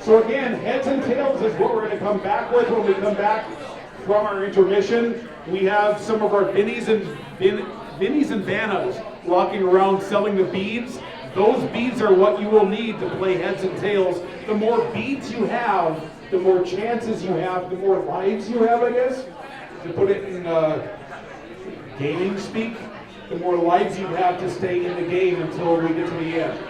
So again, heads and tails is what we're going to come back with when we come back from our intermission. We have some of our Vinnies and Vannas walking around selling the beads. Those beads are what you will need to play heads and tails. The more beads you have, the more chances you have, the more lives you have, I guess. To put it in gaming speak, the more lives you have to stay in the game until we get to the end.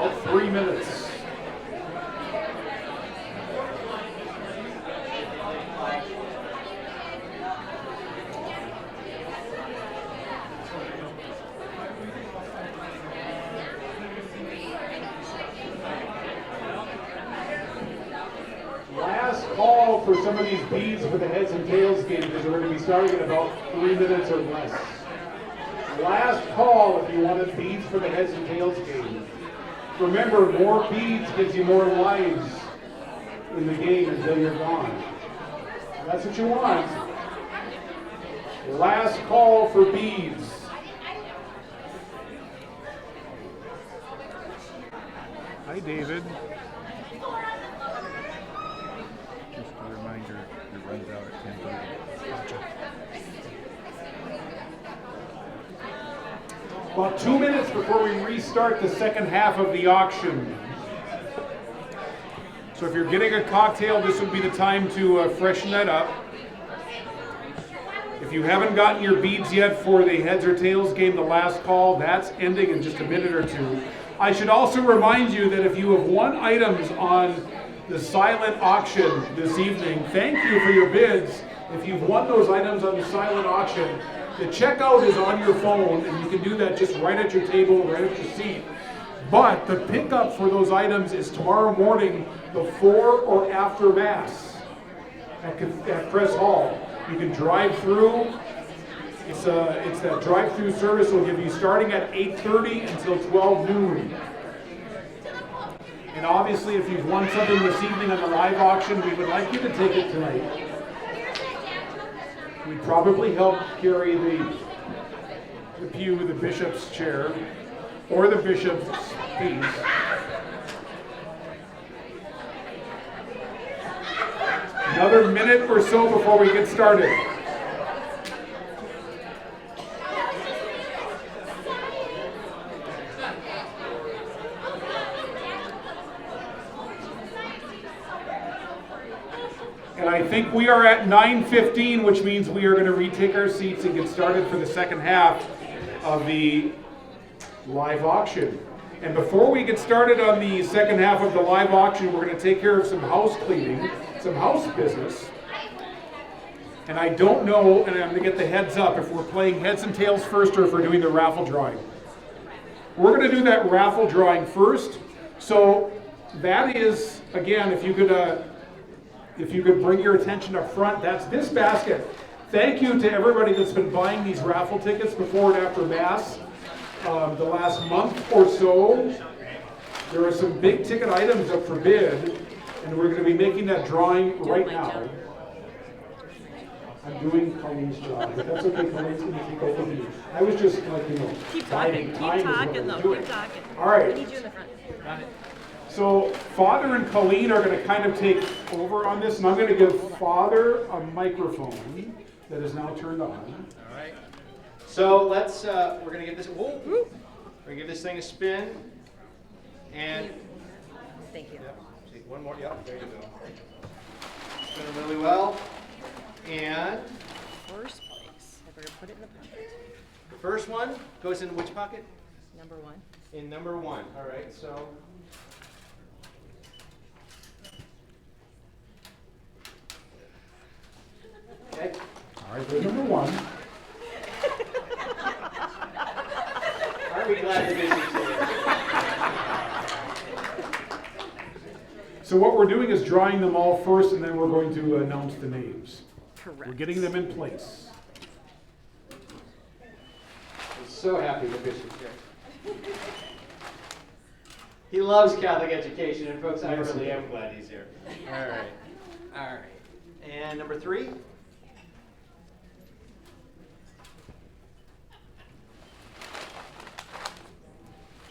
about 3 minutes. Last call for some of these beads for the heads and tails game because we're going to be starting in about 3 minutes or less. Last call if you wanted beads for the heads and tails game. Remember, more beads gives you more lives in the game until you're gone. That's what you want. Last call for beads. Hi, David. Just a reminder, it runs out at 10:30. Gotcha. About 2 minutes before we restart the second half of the auction. So if you're getting a cocktail, this would be the time to freshen that up. If you haven't gotten your beads yet for the heads or tails game, the last call, that's ending in just a minute or two. I should also remind you that if you have won items on the silent auction this evening, thank you for your bids. If you've won those items on the silent auction, the checkout is on your phone, and you can do that just right at your table, right at your seat. But the pickup for those items is tomorrow morning before or after Mass at Crest Hall. You can drive through. It's that drive-through service will give you starting at 8:30 until 12 noon. And obviously, if you've won something this evening on the live auction, we would like you to take it tonight. We'd probably help carry the pew, the bishop's chair, or the bishop's piece. Another minute or so before we get started. And I think we are at 9:15, which means we are going to retake our seats and get started for the second half of the live auction. And before we get started on the second half of the live auction, we're going to take care of some house cleaning, some house business. And I don't know, and I'm going to get the heads up, if we're playing heads and tails first or if we're doing the raffle drawing. We're going to do that raffle drawing first. So that is, again, if you could bring your attention up front, that's this basket. Thank you to everybody that's been buying these raffle tickets before and after Mass. The last month or so, there are some big ticket items up for bid, and we're going to be making that drawing right now. I'm doing Colleen's job, but that's okay. Colleen's going to take over me. I was just like, Keep biding talking, time keep is what talking I was though, doing. keep talking. All right. I need you in the front. Got it. So Father and Colleen are going to kind of take over on this, and I'm going to give Father a microphone that is now turned on. All right. So let's, we're going to give this, we're going to give this thing a spin. And Thank you. yep, see, one more, yep, there you go. Spin it really well. And First place. I better put it in the pocket. the first one goes in which pocket? Number one. In number one. All right, so. Okay. All right, there's number one. Aren't we glad to visit today? So what we're doing is drawing them all first, and then we're going to announce the names. Correct. We're getting them in place. I'm so happy the bishop's here. He loves Catholic education, and folks, I really am glad he's here. All right. All right. And number three?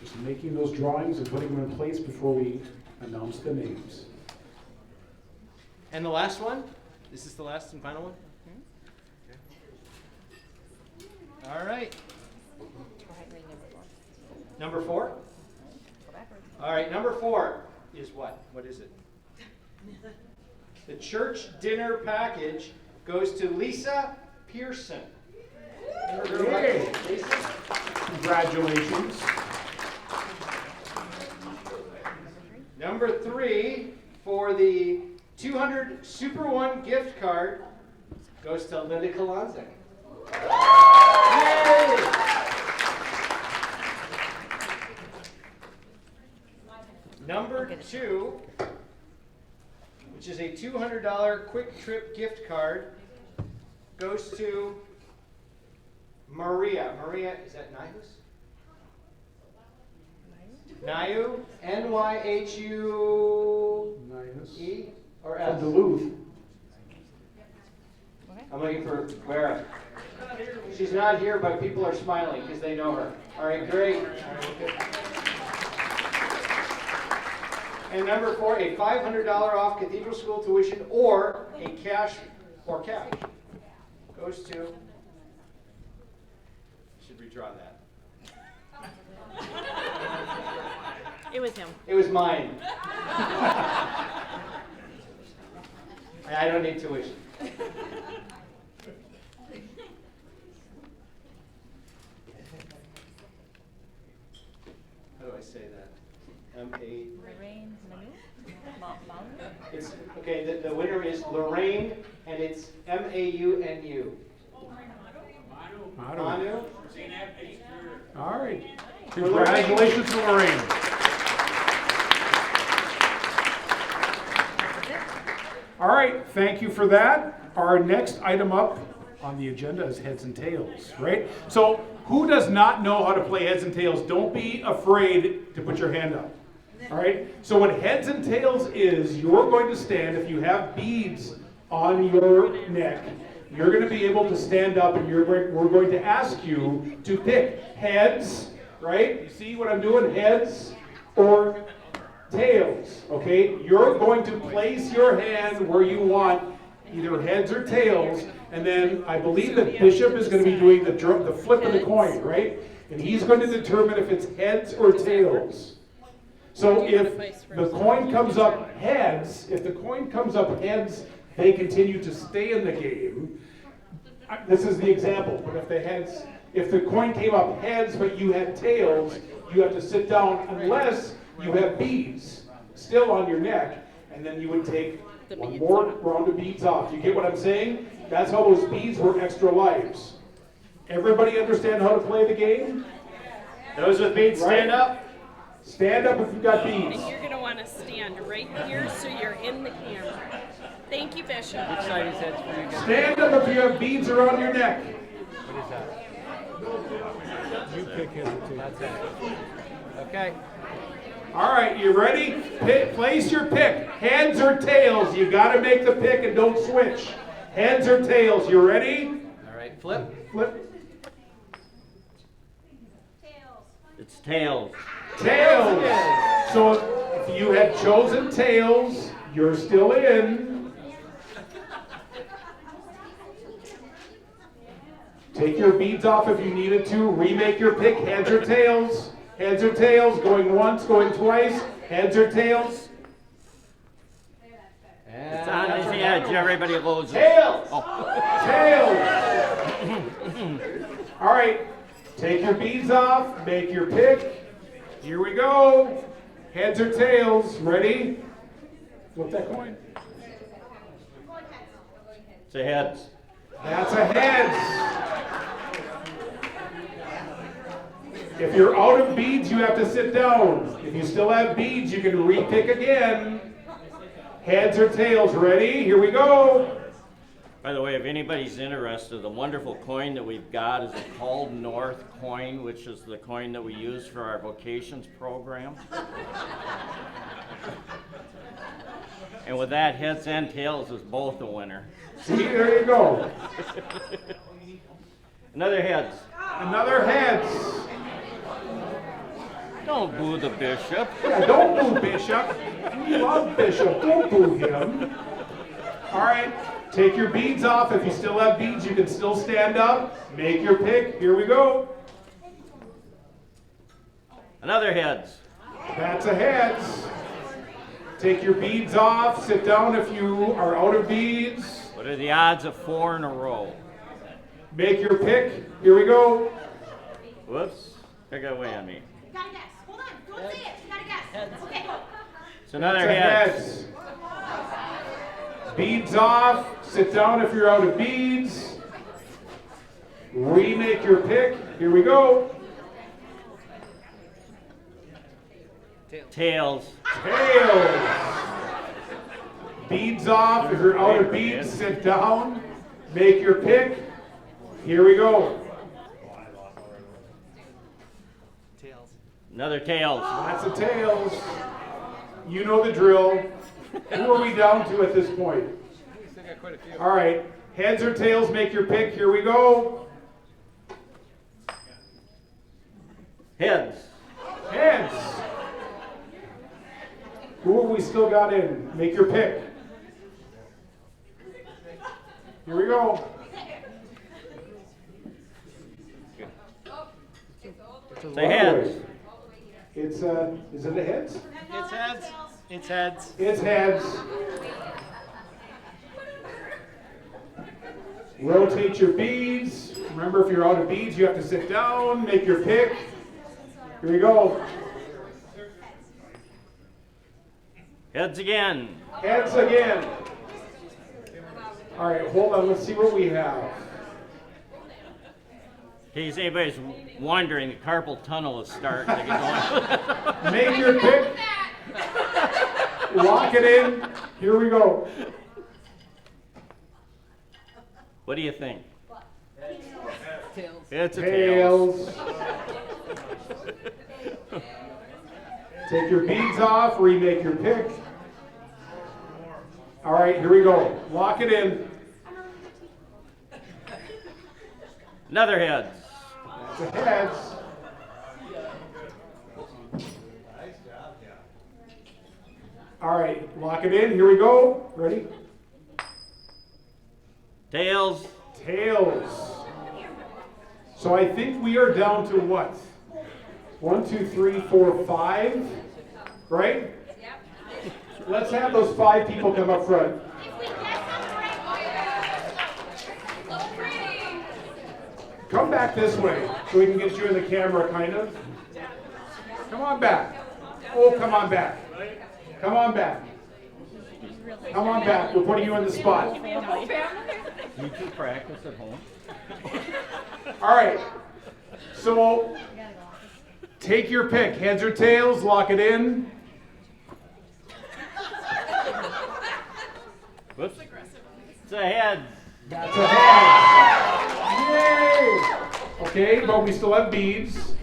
Just making those drawings and putting them in place before we announce the names. And the last one? Is this the last and final one? Okay. All right. Number four? All right, number four is what? What is it? The church dinner package goes to Lisa Pearson. Yay. Lisa? Congratulations. Number 3 for the 200 Super One gift card goes to Linda Kalanzek. Yay! Number 2, which is a $200 Quick Trip gift card, goes to Maria. Maria, is that Nihus? Nyu? N-Y-H-U-E? Or From S? Duluth. I'm looking for Vera. She's not here, but people are smiling because they know her. All right, great. All right, good. And number 4, a $500 off Cathedral School tuition or a cash goes to. Should redraw that. It was him. It was mine. I don't need tuition. How do I say that? M-A. Lorraine Manu? It's okay. The winner is Lorraine, and it's M-A-U-N-U. Manu. All right. Congratulations to Lorraine. All right, thank you for that. Our next item up on the agenda is heads and tails, right? So who does not know how to play heads and tails? Don't be afraid to put your hand up. All right, so what heads and tails is, you're going to stand, if you have beads on your neck, you're going to be able to stand up and we're going to ask you to pick heads, right? You see what I'm doing? Heads or tails, okay? You're going to place your hand where you want, either heads or tails, and then I believe that Bishop is going to be doing the flip of the coin, right? And he's going to determine if it's heads or tails. So if the coin comes up heads, they continue to stay in the game. This is the example, but if the coin came up heads but you had tails, you have to sit down unless you have beads still on your neck, and then you would take one more round of beads off. You get what I'm saying? That's how those beads were extra lives. Everybody understand how to play the game? Those with beads, stand up. Stand up if you've got beads. And you're going to want to stand right here so you're in the camera. Thank you, Bishop. Which side is heads for you guys? Stand up if you have beads around your neck. What is that? You pick heads or tails. That's it. Okay. All right, you ready? Place your pick. Heads or tails. You got to make the pick and don't switch. Heads or tails. You ready? All right, flip. Flip. It's tails. Tails. So if you had chosen tails, you're still in. Take your beads off if you needed to. Remake your pick. Heads or tails. Heads or tails. Going once, going twice. Heads or tails. It's on his edge. Everybody loses. Tails. Tails. All right. Take your beads off. Make your pick. Here we go. Heads or tails. Ready? Flip that coin. It's a heads. That's a heads. If you're out of beads, you have to sit down. If you still have beads, you can re-pick again. Heads or tails. Ready? Here we go. By the way, if anybody's interested, the wonderful coin that we've got is a Called North coin, which is the coin that we use for our vocations program. And with that, heads and tails is both a winner. See, there you go. Another heads. Another heads. Don't boo the bishop. Yeah, don't boo Bishop. We love Bishop. Don't boo him. All right. Take your beads off. If you still have beads, you can still stand up. Make your pick. Here we go. Another heads. That's a heads. Take your beads off. Sit down if you are out of beads. What are the odds of 4 in a row? Make your pick. Here we go. Whoops. That got away on me. You gotta guess. Hold on. Don't say it. You gotta guess. Okay, go. It's another That's a heads. Beads off. Sit down if you're out of beads. Remake your pick. Here we go. Tails. Tails. Beads off. If you're out of beads, sit down. Make your pick. Here we go. Another tails. That's a tails. You know the drill. Who are we down to at this point? All right. Heads or tails, make your pick. Here we go. Heads. Heads. Who have we still got in? Make your pick. Here we go. Say heads. It's is it a heads? It's heads. It's heads. It's heads. Rotate your beads. Remember, if you're out of beads, you have to sit down, make your pick. Here we go. Heads again. Heads again. All right, hold on. Let's see what we have. In case anybody's wondering, the carpal tunnel is starting to get going. Make your pick. Lock it in. Here we go. What do you think? Tails. It's a tails. Take your beads off, remake your pick. All right, here we go. Lock it in. Another heads. It's a heads. All right, lock it in. Here we go. Ready? Tails. Tails. So I think we are down to what? 1, 2, 3, 4, 5. Right? Let's have those 5 people come up front. Come back this way so we can get you in the camera, kind of. Come on back. Oh, come on back. Come on back. Come on back. We're putting you in the spot. You can practice at home. All right. So take your pick. Heads or tails. Lock it in. Whoops. It's a head. That's a head. Yay! Okay, but we still have beads.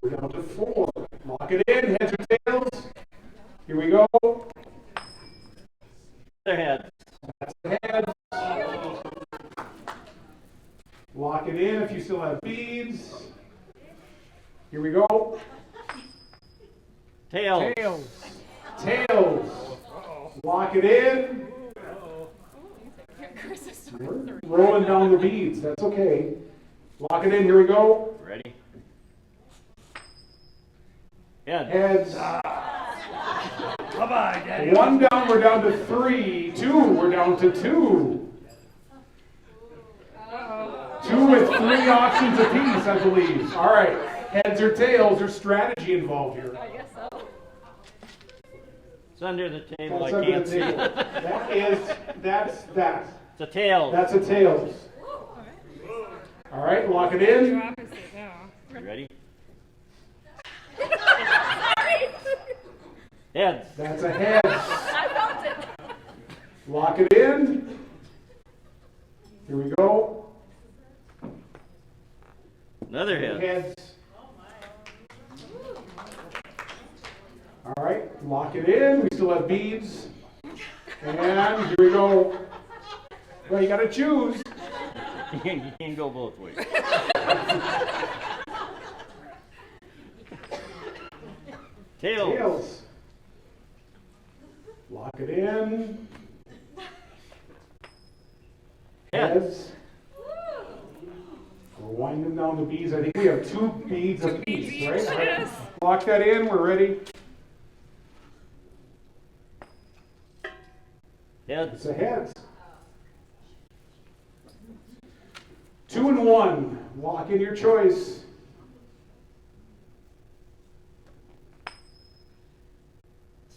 We're down to 4. Lock it in. Heads or tails. Here we go. Another head. That's a head. Lock it in if you still have beads. Here we go. Tails. Tails. Tails. Lock it in. We're rolling down the beads. That's okay. Lock it in. Here we go. Ready? Heads. Heads. Bye-bye, Daddy. 1 down. We're down to 3. 2. We're down to 2. 2 with 3 options apiece, I believe. All right. Heads or tails. There's strategy involved here. I guess so. It's under the table. That's I under can't the see table. it. That's that. It's a tail. That's a tails. All right, lock it in. You ready? Heads. That's a head. I felt it. Lock it in. Here we go. Another head. Heads. All right, lock it in. We still have beads. And here we go. Well, you got to choose. You can't go both ways. Tails. Tails. Lock it in. Heads. We're winding down the beads. I think we have 2 beads apiece, right? Yes. Lock that in. We're ready. Heads. It's a heads. 2 and 1. Lock in your choice.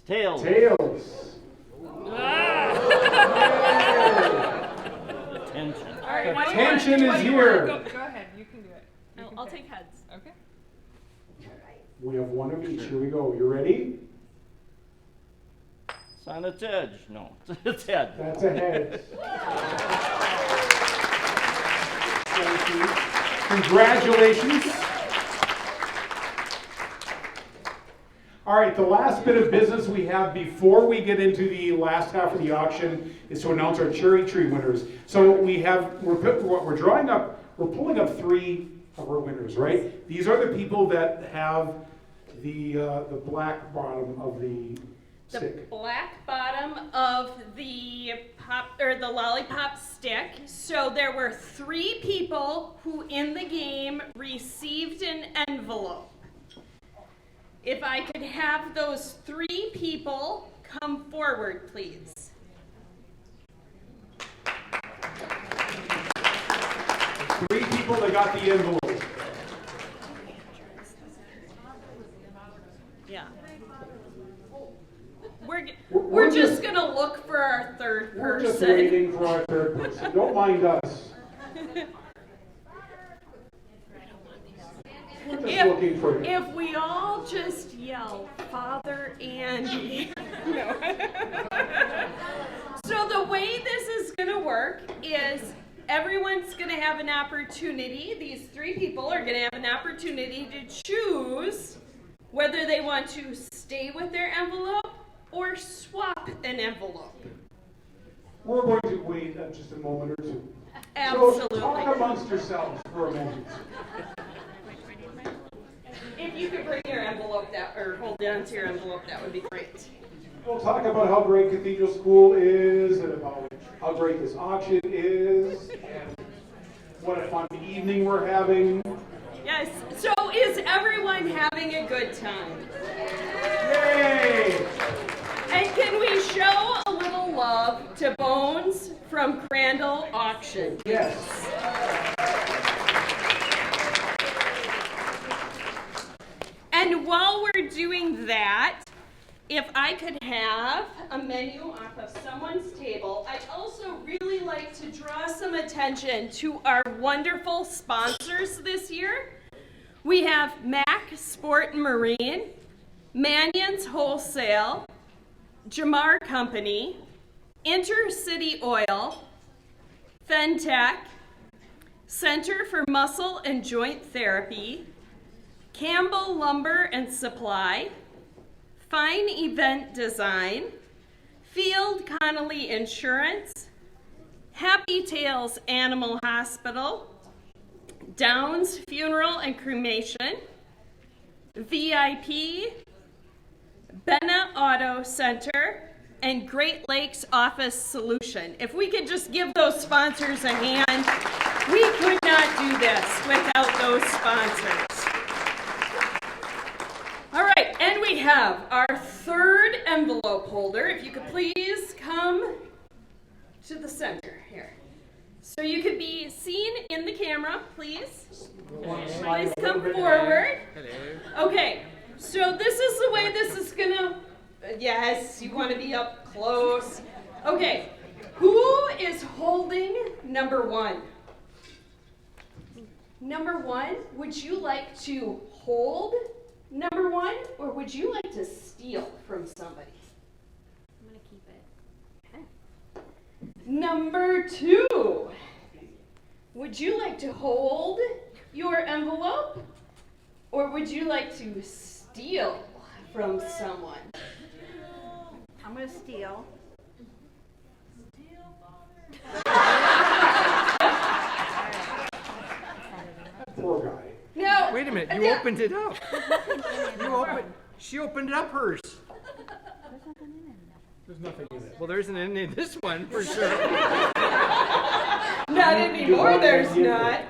Tails. Tails. Attention. All right, what do you Tension want? is What do you here. want? Go ahead, you can do it. I'll take heads. Okay. We have one of each. Here we go. You ready? It's on its edge. No, it's head. That's a head. Thank you. Congratulations. All right, the last bit of business we have before we get into the last half of the auction is to announce our cherry tree winners. So we're pulling up 3 of our winners, right? These are the people that have the black bottom of the The stick. black bottom of the pop or the lollipop stick. So there were 3 people who in the game received an envelope. If I could have those 3 people come forward, please. The 3 people that got the envelope. Yeah. We're just gonna look for our third We're just person. waiting for our third person. Don't mind us. We're just looking for you. If we all just yell, Father Andy. No. So the way this is gonna work is everyone's gonna have an opportunity, these 3 people are gonna have an opportunity to choose whether they want to stay with their envelope or swap an envelope. We're going to wait just a moment or two. Absolutely. So talk amongst yourselves for a moment. If you could bring your envelope or hold on to your envelope, that would be great. We'll talk about how great Cathedral School is and about how great this auction is and what a fun evening we're having. Yes, so is everyone having a good time? Yay! And can we show a little love to Bones from Crandall Auction? Yes. And while we're doing that, if I could have a menu off of someone's table, I'd also really like to draw some attention to our wonderful sponsors this year. We have Mac Sport and Marine, Mannion's Wholesale, Jamar Company, Intercity Oil, Fentech, Center for Muscle and Joint Therapy, Campbell Lumber and Supply, Fine Event Design, Field Connolly Insurance, Happy Tales Animal Hospital, Downs Funeral and Cremation, VIP, Benna Auto Center, and Great Lakes Office Solution. If we could just give those sponsors a hand, we could not do this without those sponsors. All right, and we have our third envelope holder. If you could please come to the center here. So you could be seen in the camera, please. Please come forward. Okay, so this is the way this is gonna, yes, you wanna be up close. Okay, who is holding number 1? Number 1, would you like to hold number 1, or would you like to steal from somebody? I'm gonna keep it. Okay. Number 2, would you like to hold your envelope, or would you like to steal from someone? I'm gonna steal. Poor guy. No. Wait a minute, you opened it up. She opened up hers. There's nothing in it. Well, there isn't any in this one for sure. Not anymore, there's not.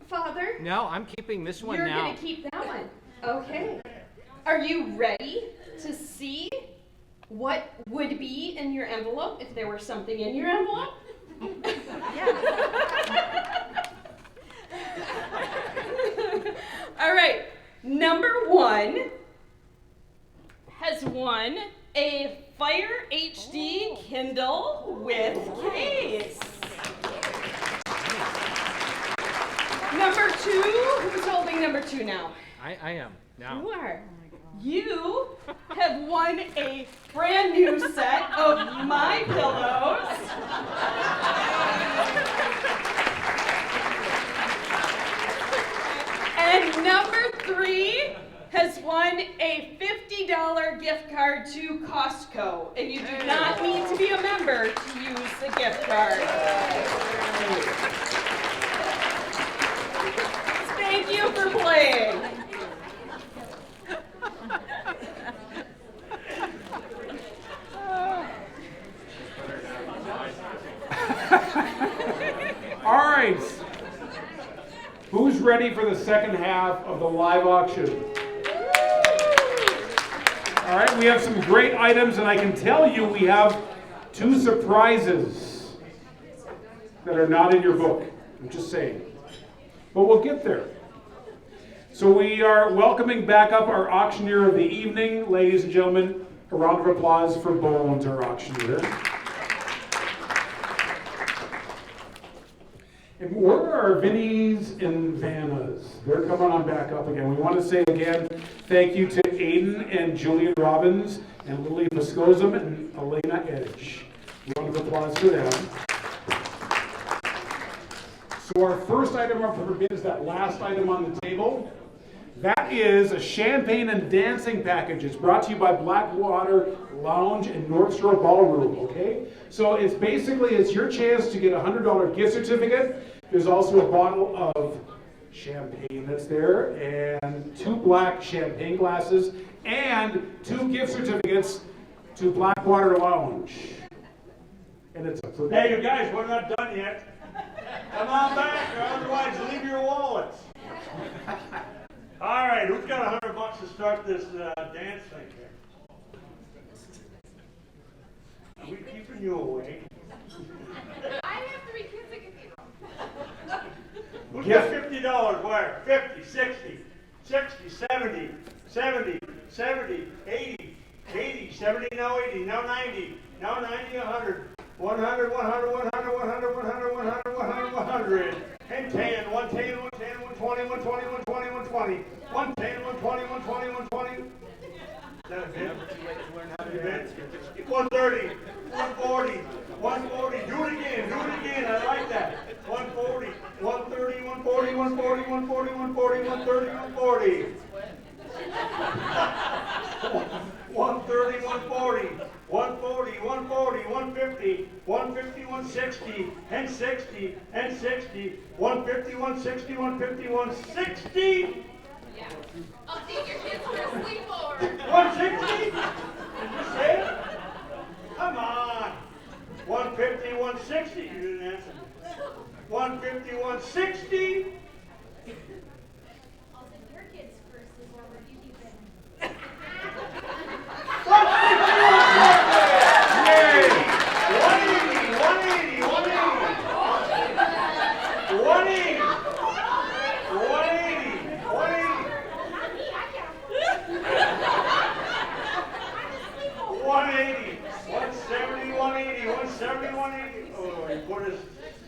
Father, No, I'm keeping this one you're now. gonna keep that one. Okay. Are you ready to see what would be in your envelope if there were something in your envelope? All right. Number 1 won a Fire HD Kindle with case. Number 2, who's holding number 2 now? I am now. You are. You have won a brand new set of My Pillows. And number 3 has won a $50 gift card to Costco. And you do not need to be a member to use the gift card. Thank you for playing. All right. Who's ready for the second half of the live auction? All right, we have some great items, and I can tell you we have 2 surprises that are not in your book. I'm just saying. But we'll get there. So we are welcoming back up our auctioneer of the evening. Ladies and gentlemen, a round of applause for Bones, our auctioneer. And where are Vinnies and Vannas? They're coming on back up again. We want to say again, thank you to Aiden and Julian Robbins and Lily Viscosum and Elena Edge. A round of applause for them. So our first item up for bid is that last item on the table. That is a champagne and dancing package. It's brought to you by Blackwater Lounge and North Shore Ballroom, okay? So it's basically, it's your chance to get a $100 gift certificate. There's also a bottle of champagne that's there, and 2 black champagne glasses, and 2 gift certificates to Blackwater Lounge. And it's up for bid. Hey, you guys, we're not done yet. Come on back, or otherwise leave your wallets. All right, who's got $100 to start this dance thing here? Are we keeping you away? I have 3 kids at Cathedral. Who's got $50 wire? 50, 60, 60, 70, 70, 70, 80, 80, 70, now 80, now 90, now 90, 100, 100, 100, 100, 100, 100, 100, 100, 100, and 10, 110, 110, 120, 120, 120, 120, 110, 120, 120, 120. Is that a bit? 130, 140, 140, do it again, I like that. 140, 130, 140, 140, 140, 140, 130, 140. 130, 140, 140, 140, 150, 150, 160, and 60, and 60, 150, 160, 150, 160. Yeah. I'll take your kids for a sleepover. 160? Did you say it? Come on. 150, 160. You didn't answer. 150, 160. I'll take your kids for a sleepover. You keep it. 180, 170, 180, 170, 180. Oh, he put his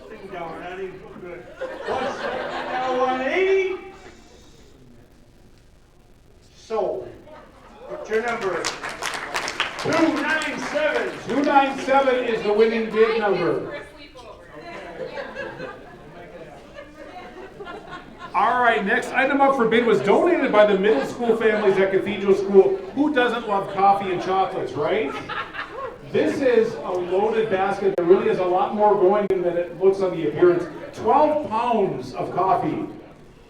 thing down. Not even good. 170, now 180. Sold. What's your number? 297. 297 is the winning bid number. All right, next item up for bid was donated by the middle school families at Cathedral School. Who doesn't love coffee and chocolates, right? This is a loaded basket that really has a lot more going in than it looks on the appearance. 12 pounds of coffee.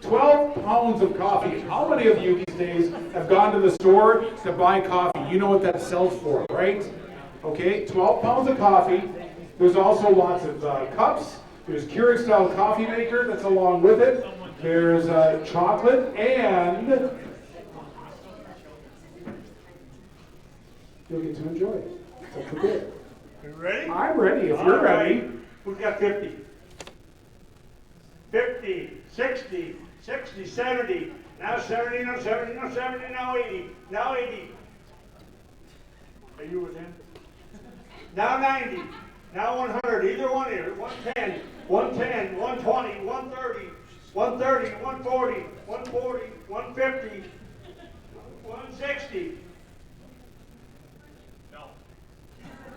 12 pounds of coffee. How many of you these days have gone to the store to buy coffee? You know what that sells for, right? Okay, 12 pounds of coffee. There's also lots of cups. There's Keurig style coffee maker that's along with it. There's chocolate, and you'll get to enjoy it. It's up for bid. You ready? I'm ready if you're ready. Who's got 50? 50, 60, 60, 70, now 70, now 70, now 70, now 80, now 80. Are you with him? Now 90. Now 100. Either one here. 110, 110, 120, 130, 130, 140, 140, 150, 160.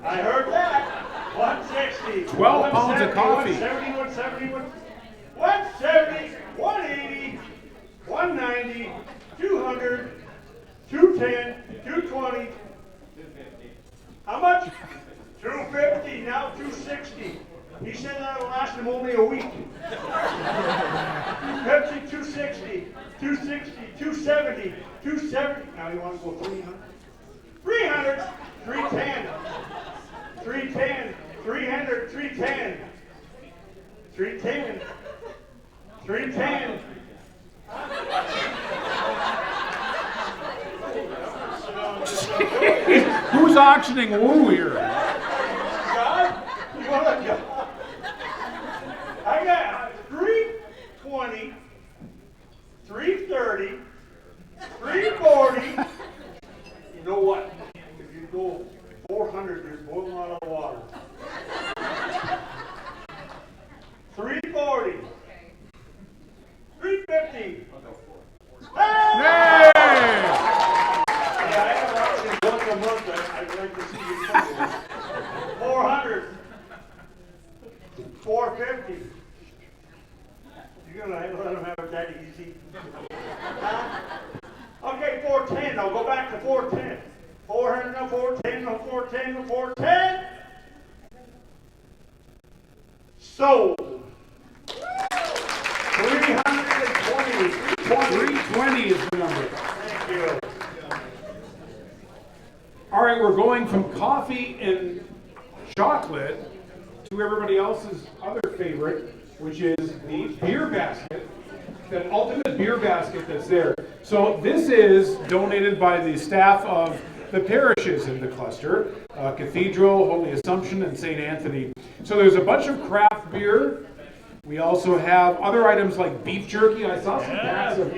I heard that. 160. 12 pounds of coffee. 170, 170, 180, 190, 200, 210, 220. How much? 250, now 260. He said that'll last him only a week. Pepsi, 260, 260, 270, 270. Now you want to go 300? 300, 310, 310, 300, 310, 310, 310. Who's auctioning woo here? God? You want to go? I got 320, 330, 340. You know what? If you go 400, you're boiling out of water. 340, 350. Hey! Yeah, I have auctions once a month. I'd like to see you come with. 400, 450. You're gonna let them have it that easy? Huh? Okay, 410. I'll go back to 410. 400, no 410, no 410, no 410. Sold. 320. 320 is the number. Thank you. All right, we're going from coffee and chocolate to everybody else's other favorite, which is the beer basket, the ultimate beer basket that's there. So this is donated by the staff of the parishes in the cluster, Cathedral, Holy Assumption, and St. Anthony. So there's a bunch of craft beer. We also have other items like beef jerky. I saw some packs of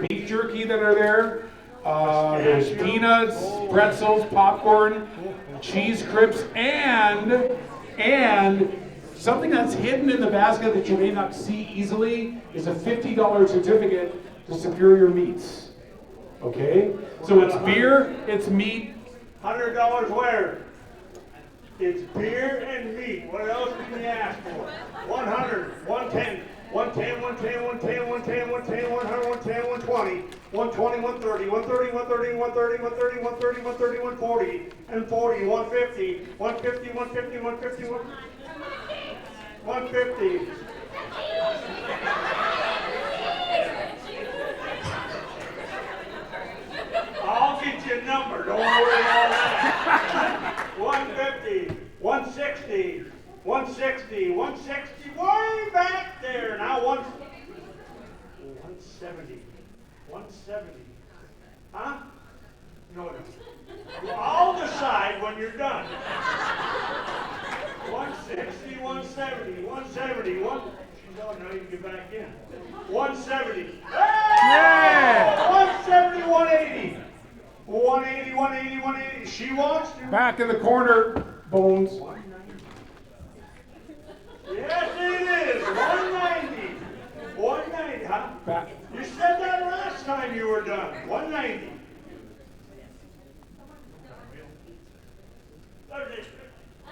beef jerky that are there. There's peanuts, pretzels, popcorn, cheese crisps, and something that's hidden in the basket that you may not see easily is a $50 certificate to Superior Meats. Okay? So it's beer, it's meat. $100 where? It's beer and meat. What else can you ask for? 100, 110, 110, 110, 110, 110, 110, 100, 110, 120, 120, 130, 130, 130, 130, 130, 130, 130, 140, and 40, 150, 150, 150, 150, 150. I'll get you a number. Don't worry about that. 150, 160, 160, 160, way back there. Now 170, 170. Huh? No. I'll decide when you're done. 160, 170, 170, she's on now, you can get back in. 170. Yeah! 170, 180. 180, 180, 180. She wants to. Back in the corner, Bones. Yes, it is. 190. 190, huh? Back. You said that last time you were done. 190.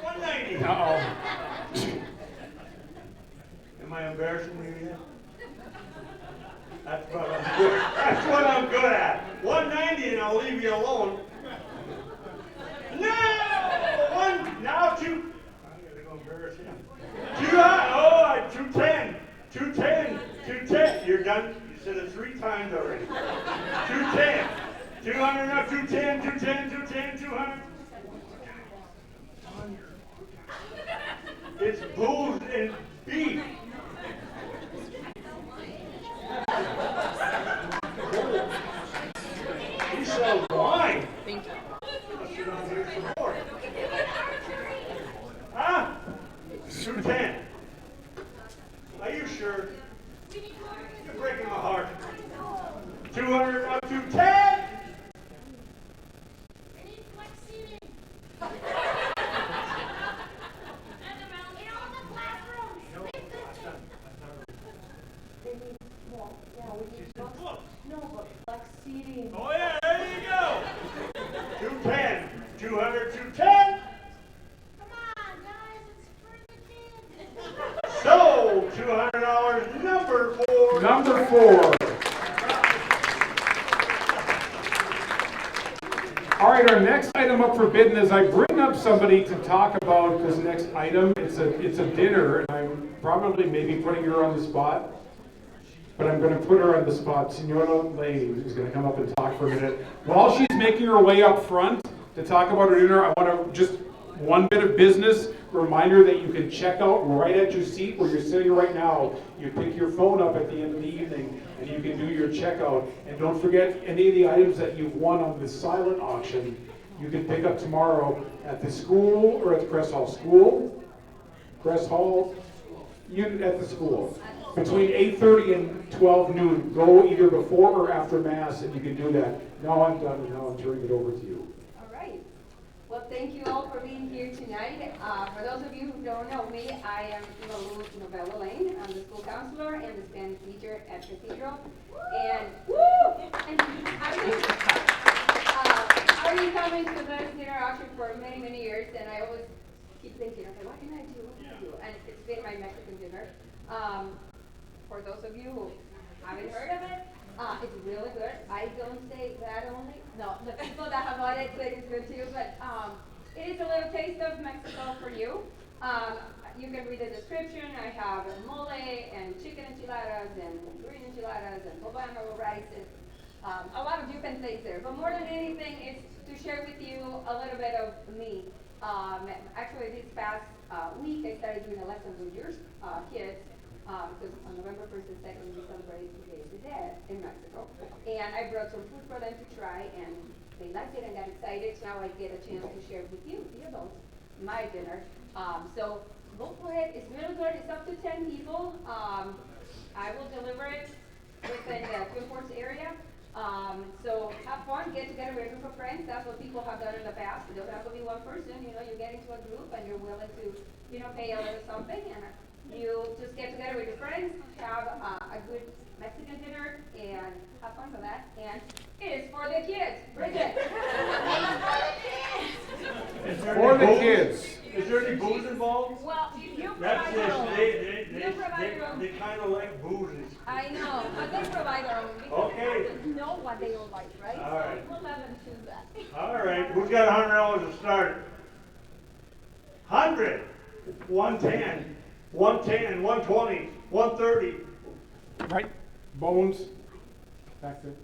190. Uh-oh. Am I embarrassing you yet? That's what I'm good. That's what I'm good at. 190 and I'll leave you alone. No! Now 2. I'm gonna go embarrass him. 210. 210. 210. You're done. You said it 3 times already. 210. 200 now. 210. 210. 210. 200. It's booze and beef. He sells wine. Thank you. Huh? 210. Are you sure? You're breaking my heart. 200 up to 10. No, but like seating. Oh yeah, there you go. 210, 200, 210. Come on, guys, it's for the kids. So, $200, number 4. Number 4. All right, our next item up for bidding is I bring up somebody to talk about this next item. It's a dinner, and I'm probably maybe putting her on the spot, but I'm going to put her on the spot. Senora Lane is going to come up and talk for a minute. While she's making her way up front to talk about her dinner, I want to just one bit of business reminder that you can check out right at your seat where you're sitting right now. You pick your phone up at the end of the evening and you can do your checkout. And don't forget any of the items that you've won on the silent auction, you can pick up tomorrow at the school or at the Crest Hall. School, Crest Hall, at the school. Between 8:30 and 12 noon. Go either before or after Mass and you can do that. Now I'm done and now I'm turning it over to you. Well, thank you all for being here tonight. For those of you who don't know me, I am Lulu Novella Lane. I'm the school counselor and the Spanish teacher at Cathedral. And I've been coming to this dinner auction for many, many years, and I always keep thinking, okay, what can I do? What can I do? And it's been my Mexican dinner. For those of you who haven't heard of it, it's really good. I don't say that only. No, the people that have bought it say it's good too, but it is a little taste of Mexico for you. You can read the description. I have mole and chicken enchiladas and green enchiladas and poblano rice and a lot of different things there. But more than anything, it's to share with you a little bit of me. Actually, this past week, I started doing a lesson with your kids. Because on November 1st and 2nd, we celebrate the Day of the Dead in Mexico. And I brought some food for them to try, and they liked it and got excited. So now I get a chance to share with you, the adults, my dinner. So look for it. It's really good. It's up to 10 people. I will deliver it within the Twin Forks area. So have fun, get together with a group of friends. That's what people have done in the past. It doesn't have to be one person. You know, you get into a group and you're willing to, pay a little something. And you just get together with your friends, have a good Mexican dinner, and have fun with that. And it is for the kids. Bridget. For the kids. Is there any booze involved? Well, you That's provide your own. it. They kind of like booze. I know, but they provide their own. Okay. You know what they all like, right? All right. So we'll let them choose that. All right. Who's got $100 to start? 100, 110, 110, 120, 130. Right, Bones, back there.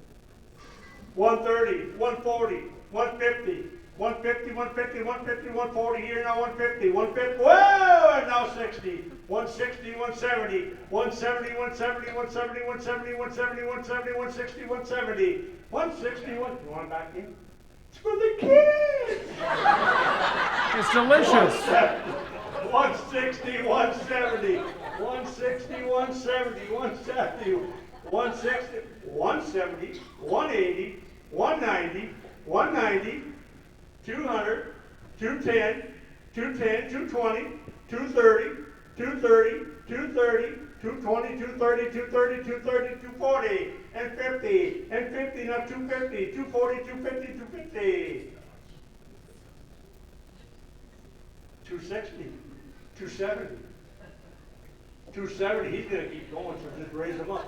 130, 140, 150, 150, 150, 150, 140, here now 150, 150, whoa, and now 60, 160, 170, 170, 170, 170, 170, 170, 170, 160, 170, 160, you want it back in? It's for the kids! It's delicious. 160, 170, 160, 170, 170, 160, 170, 180, 190, 190, 200, 210, 210, 220, 230, 230, 230, 220, 230, 230, 230, 240, and 50, and 50, now 250, 240, 250, 250. 260, 270, 270, he's going to keep going, so just raise him up.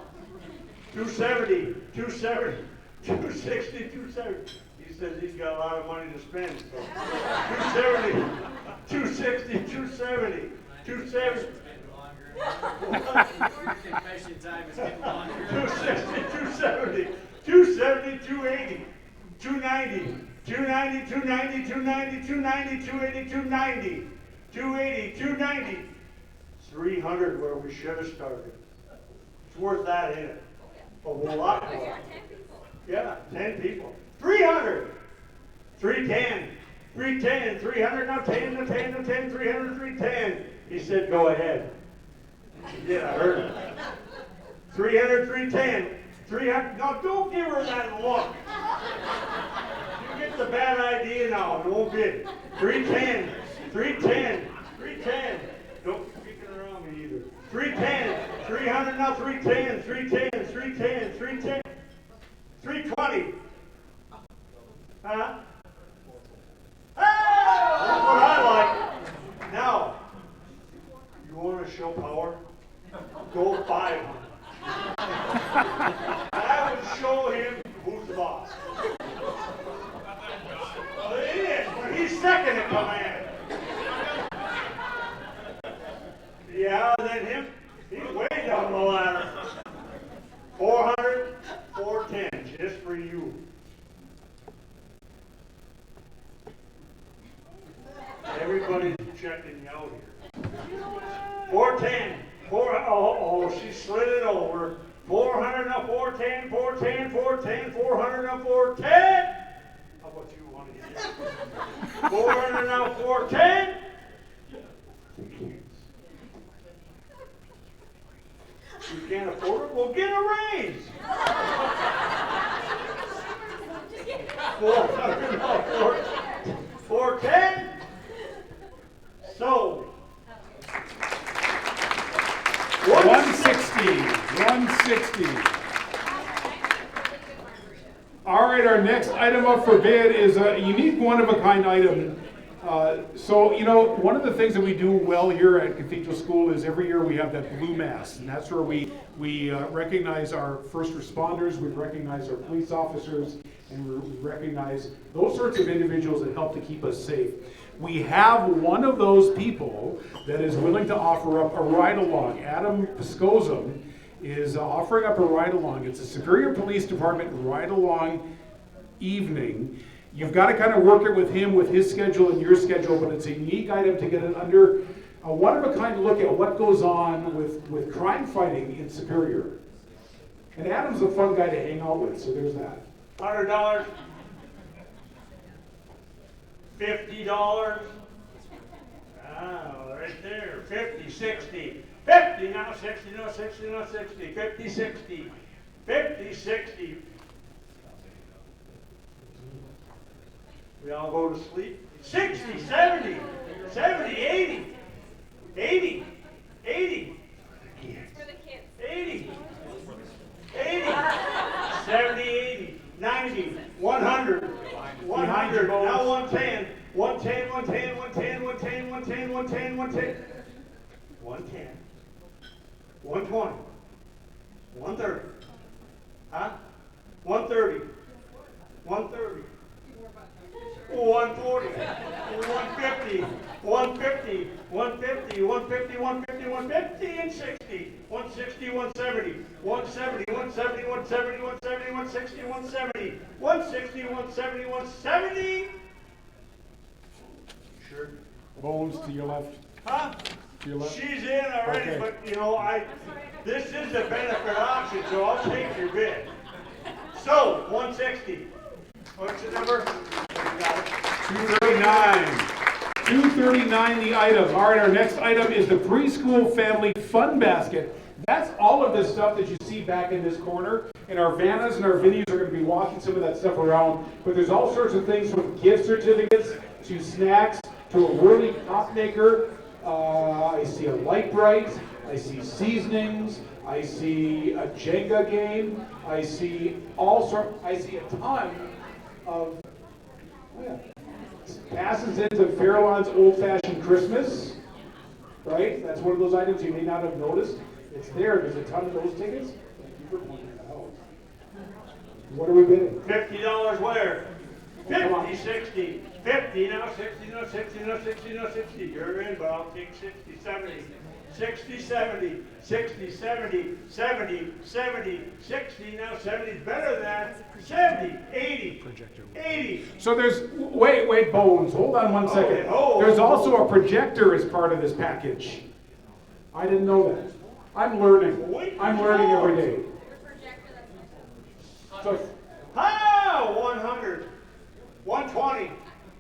270, 270, 260, 270. He says he's got a lot of money to spend, so. 270, 260, 270, 270. Confession time is getting longer. 260, 270, 270, 280, 290, 290, 290, 290, 290, 280, 290, 280, 290, 300 where we should have started. It's worth that, ain't it? A whole lot more. Yeah, 10 people. 300, 310, 310, 300, now 10, now 10, now 10, 300, 310. He said, go ahead. He did, I heard him. 300, 310, 300, now don't give her that look. You get the bad idea now, it won't be. 310, 310, 310. Don't be speaking around me either. 310, 300. 300 now, 310, 310, 310, 310, 320. Huh? That's what I like. Now, you want to show power? Go 500. That would show him who's the boss. Well, it is, but he's second in command. Yeah, then him, he's way down the ladder. 400, 410, just for you. Everybody's checking you out here. 410, oh, she slid it over. 400 now, 410, 410, 410, 400 now, 410. How about you, want to get 400 now, 410. You can't afford it? Well, get a raise. 400 now, 410. So, 160. 160. All right, our next item up for bid is a unique one-of-a-kind item. So, you know, one of the things that we do well here at Cathedral School is every year we have that blue mass, and that's where we recognize our first responders, we recognize our police officers, and we recognize those sorts of individuals that help to keep us safe. We have one of those people that is willing to offer up a ride-along. Adam Piscozum is offering up a ride-along. It's a Superior Police Department ride-along evening. You've got to kind of work it with him, with his schedule and your schedule, but it's a unique item to get it under a one-of-a-kind look at what goes on with crime fighting in Superior. And Adam's a fun guy to hang out with, so there's that. $100. $50. Ah, right there. 50, 60. 50 now, 60 now, 60 now, 60. 50, 60. 50, 60. We all go to sleep. 60, 70, 70, 80. 80, 80. For the kids. 80. 80. 70, 80. 90, 100, 100, now 110, 110, 110, 110, 110, 110, 110, 110, 110, 120, 130, huh? 130, 130, 140, 150, 150, 150, 150, 150, 150, and 60, 160, 170, 170, 170, 170, 170, 160, 170, 160, 170, 170. Sure. Bones to your left. Huh? To your left. She's in already, Okay. but you know, this is a benefit option, so I'll take your bid. So, 160. What's the number? 239. 239 the item. All right, our next item is the preschool family fun basket. That's all of this stuff that you see back in this corner. And our Vannas and our Vinnies are going to be walking some of that stuff around. But there's all sorts of things from gift certificates to snacks to a whirly pop maker. I see a light bright. I see seasonings. I see a Jenga game. I see I see a ton of passes into Fairlawn's Old Fashioned Christmas, right? That's one of those items you may not have noticed. It's there. There's a ton of those tickets. Thank you for pointing that out. What are we bidding? $50 where? 50, 60, 50 now, 60 now, 60 now, 60 now, 60. You're in, but I'll take 60, 70. 60, 70, 60, 70, 70, 70, 60, now 70 is better than 70, 80, 80. So there's, wait, Bones, hold on one second. There's also a projector as part of this package. I didn't know that. I'm learning. I'm learning every day. So, 100, 120,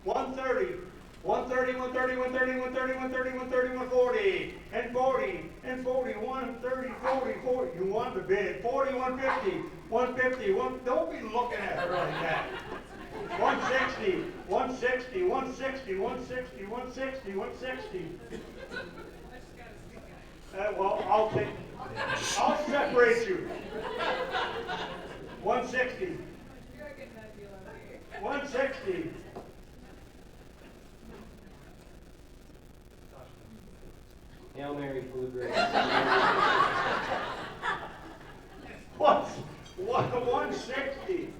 130, 130, 130, 130, 130, 130, 130, 140, and 40, and 40, 130, 40, 40. You want the bid. 40, 150, 150, don't be looking at her like that. 160, 160, 160, 160, 160, 160. Well, I'll celebrate you. 160. 160. Hail Mary, full of grace. 160.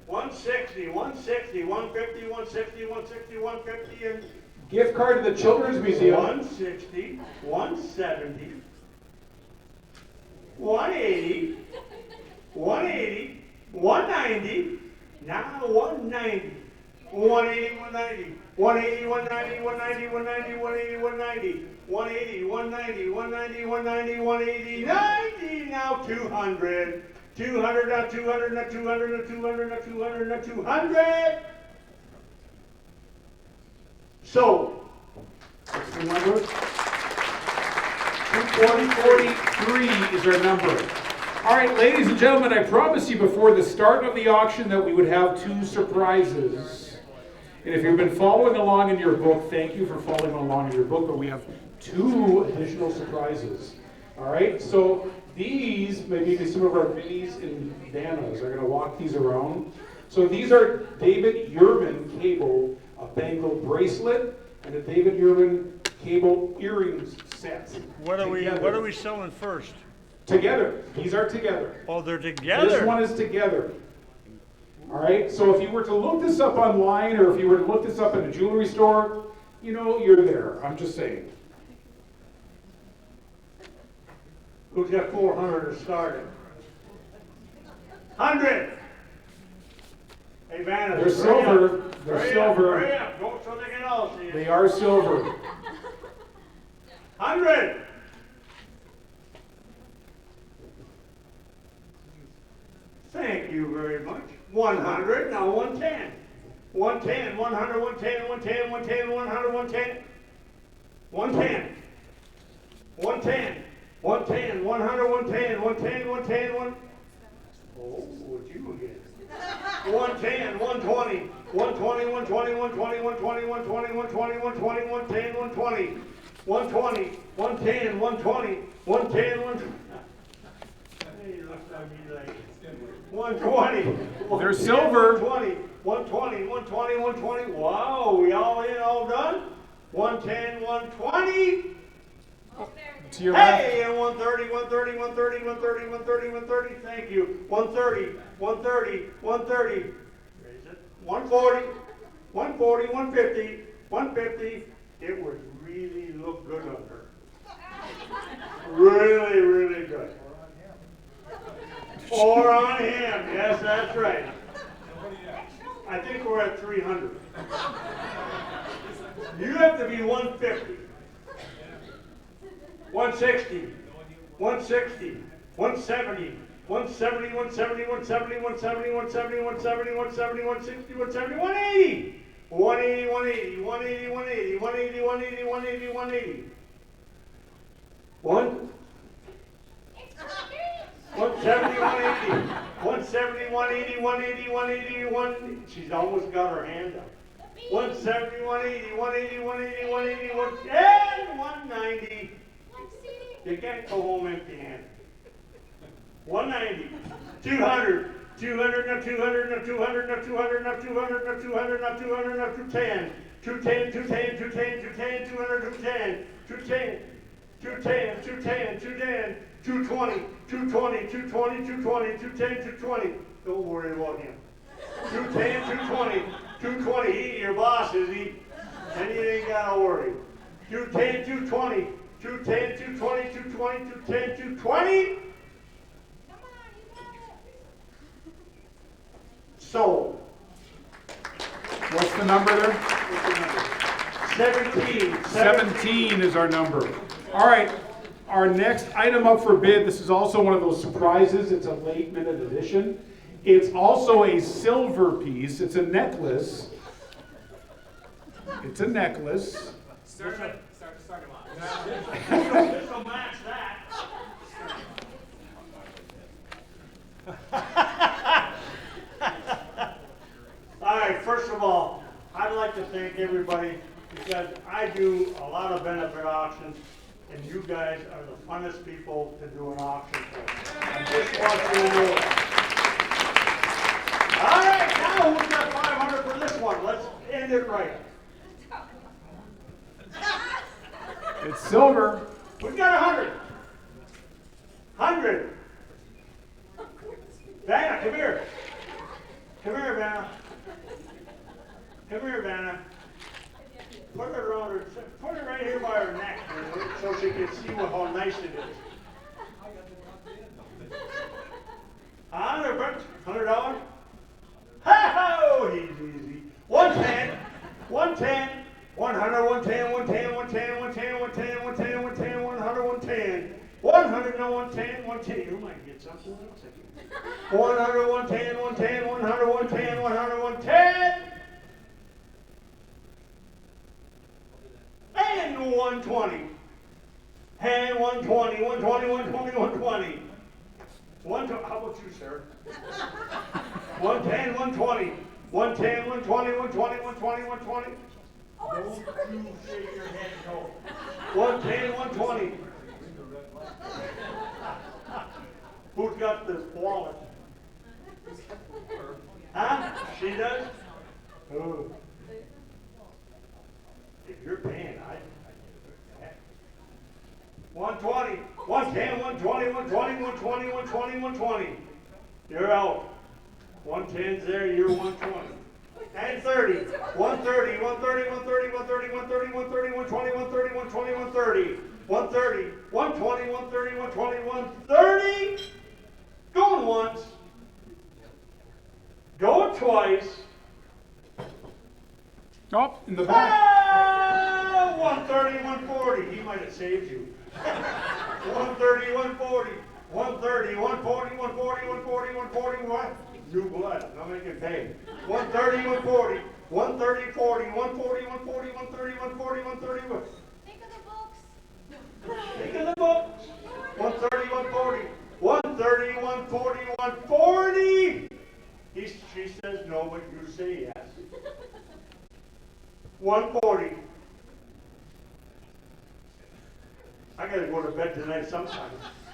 160, 160, 150, 160, 160, 150, and Gift card to the Children's Museum. 160, 170, 180, 180, 190, now 190, 180, 190, 180, 190, 190, 190, 180, 190, 180, 190, 190, 190, 180, 90, now 200. 200, now 200, now 200, now 200, now 200, now 200. So, What's the number? 243 is our number. All right, ladies and gentlemen, I promised you before the start of the auction that we would have 2 surprises. And if you've been following along in your book, thank you for following along in your book, but we have 2 additional surprises. All right, so these, maybe some of our Vinnies and Danas are going to walk these around. So these are David Yurman cable, a bangle bracelet, and a David Yurman cable earrings set. what are we selling first? Together. These are together. Oh, they're together. This one is together. All right, so if you were to look this up online or if you were to look this up in a jewelry store, you know, you're there. I'm just saying. Who's got 400 to start it? 100. Hey, man, They're silver. They're silver. Hurry up. Don't so they can all see it. They are silver. 100. Thank you very much. 100. Now 110. 110. 100. 110. 110. 110. 100. 110. 110. 110. 110, 100, 110, 110, 110, 1. Oh, what you again? 110, 120, 120, 120, 120, 120, 120, 120, 120, 110, 120, 120, 110, 120, 110, 120. Hey, looks like me like 120. They're silver. 120, 120, 120, 120. Wow, we all in, all done? 110, 120. To your left. Hey, and 130, 130, 130, 130, 130, 130, thank you. 130, 130, 130. Raise it. 140, 140, 150, 150. It would really look good on her. Really, really good. Or on him. Yes, that's right. I think we're at 300. You have to be 150. 160, 160, 170, 170, 170, 170, 170, 170, 170, 170, 160, 170, 180, 180, 180, 180, 180, 180, 180, 180, 180. 170, 180, 170, 180, 180, 180, 1. She's almost got her hand up. 170, 180, 180, 180, 180, 110, 190. You can't go home empty-handed. 190, 200, 200, now 200, now 200, now 200, now 200, now 200, now 200, now 210, 210, 210, 210, 210, 200, 210, 210, 210, 210, 210, 220, 220, 220, 220, 210, 220. Don't worry about him. 210, 220, 220. He your boss, is he? And you ain't gotta worry. 210, 220. 210, 220, 220, 210, 220. Sold. What's the number there? 17. 17 is our number. All right, our next item up for bid, this is also one of those surprises. It's a late minute addition. It's also a silver piece. It's a necklace. It's a necklace. Start him off. This will match that. All right, first of all, I'd like to thank everybody because I do a lot of benefit auctions, and you guys are the funnest people to do an auction for. Just want you to know. All right, now who's got 500 for this one? Let's end it right. It's silver. Who's got 100? 100. Vanna, come here. Come here, Vanna. Come here, Vanna. Put it around her. Put it right here by her neck, so she can see how nice it is. $100. Ho! Easy. 110. 110. 100, 110, 110, 110, 110, 110, 110, 110, 100, 110. 100, no, 110, 110. You might get something else. 100, 110, 110, 100, 110, 100, 110. And 120. And 120, 120, 120, 120. How about you, sir? 110, 120. 110, 120, 120, 120, 120. Don't you shake your head no. 110, 120. Who's got this wallet? Huh? She does? Oh. If you're paying, I 120, 110, 120, 120, 120, 120, 120. You're out. 110's there, you're 120. And 30. 130, 130, 130, 130, 130, 130, 120, 130, 120, 130. 130, 120, 130, 120, 130. Going once. Go twice. Oh, in the back. 130, 140. He might have saved you. 130, 140. 130, 140, 140, 140, 140, what? New blood. Now make it pay. 130, 140. 130, 40. 140, 140, 130, 140, 130, what? Think of the books. Think of the books. 130, 140. 130, 140, 140. She says no, but you say yes. 140. I gotta go to bed tonight sometime.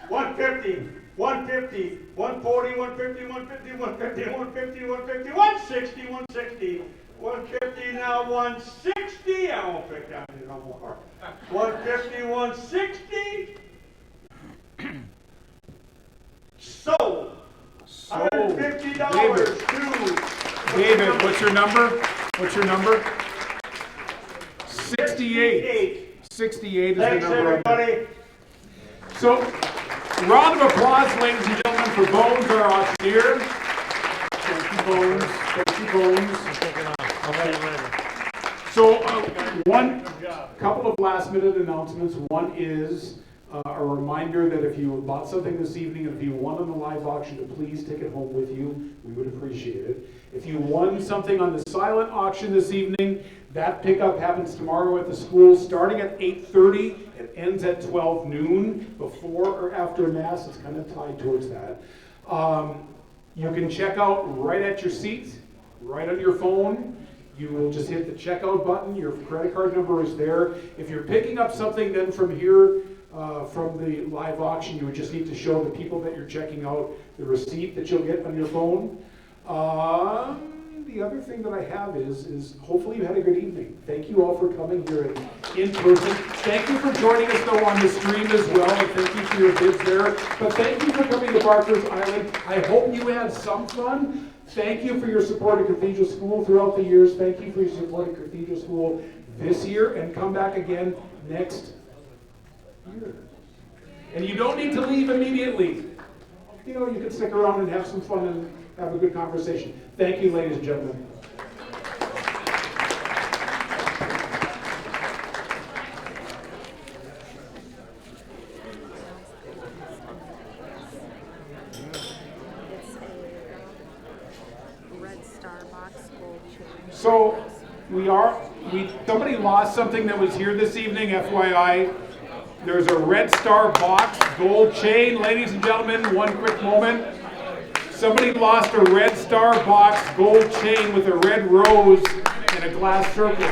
150, 150, 140, 150, 150, 150, 150, 150, 160, 160, 150, now 160. I won't pick down you no more. 150, 160. Sold. $150 to David, what's your number? What's your number? 68. 68 is Thanks, the number. everybody. So, round of applause, ladies and gentlemen, for Bones, our auctioneer. Thank you, Bones. Thank you, Bones. So, one couple of last-minute announcements. One is a reminder that if you bought something this evening, if you won on the live auction, to please take it home with you. We would appreciate it. If you won something on the silent auction this evening, that pickup happens tomorrow at the school, starting at 8:30. It ends at 12 noon, before or after Mass. It's kind of tied towards that. You can check out right at your seat, right on your phone. You will just hit the checkout button. Your credit card number is there. If you're picking up something then from here, from the live auction, you would just need to show the people that you're checking out the receipt that you'll get on your phone. The other thing that I have is hopefully you had a good evening. Thank you all for coming here in person. Thank you for joining us though on the stream as well, and thank you for your bids there. But thank you for coming to Barker's Island. I hope you had some fun. Thank you for your support of Cathedral School throughout the years. Thank you for your support of Cathedral School this year, and come back again next year. And you don't need to leave immediately. You know, you can stick around and have some fun and have a good conversation. Thank you, ladies and gentlemen. So somebody lost something that was here this evening, FYI. There's a Red Star box gold chain. Ladies and gentlemen, one quick moment. Somebody lost a Red Star box gold chain with a red rose and a glass circle.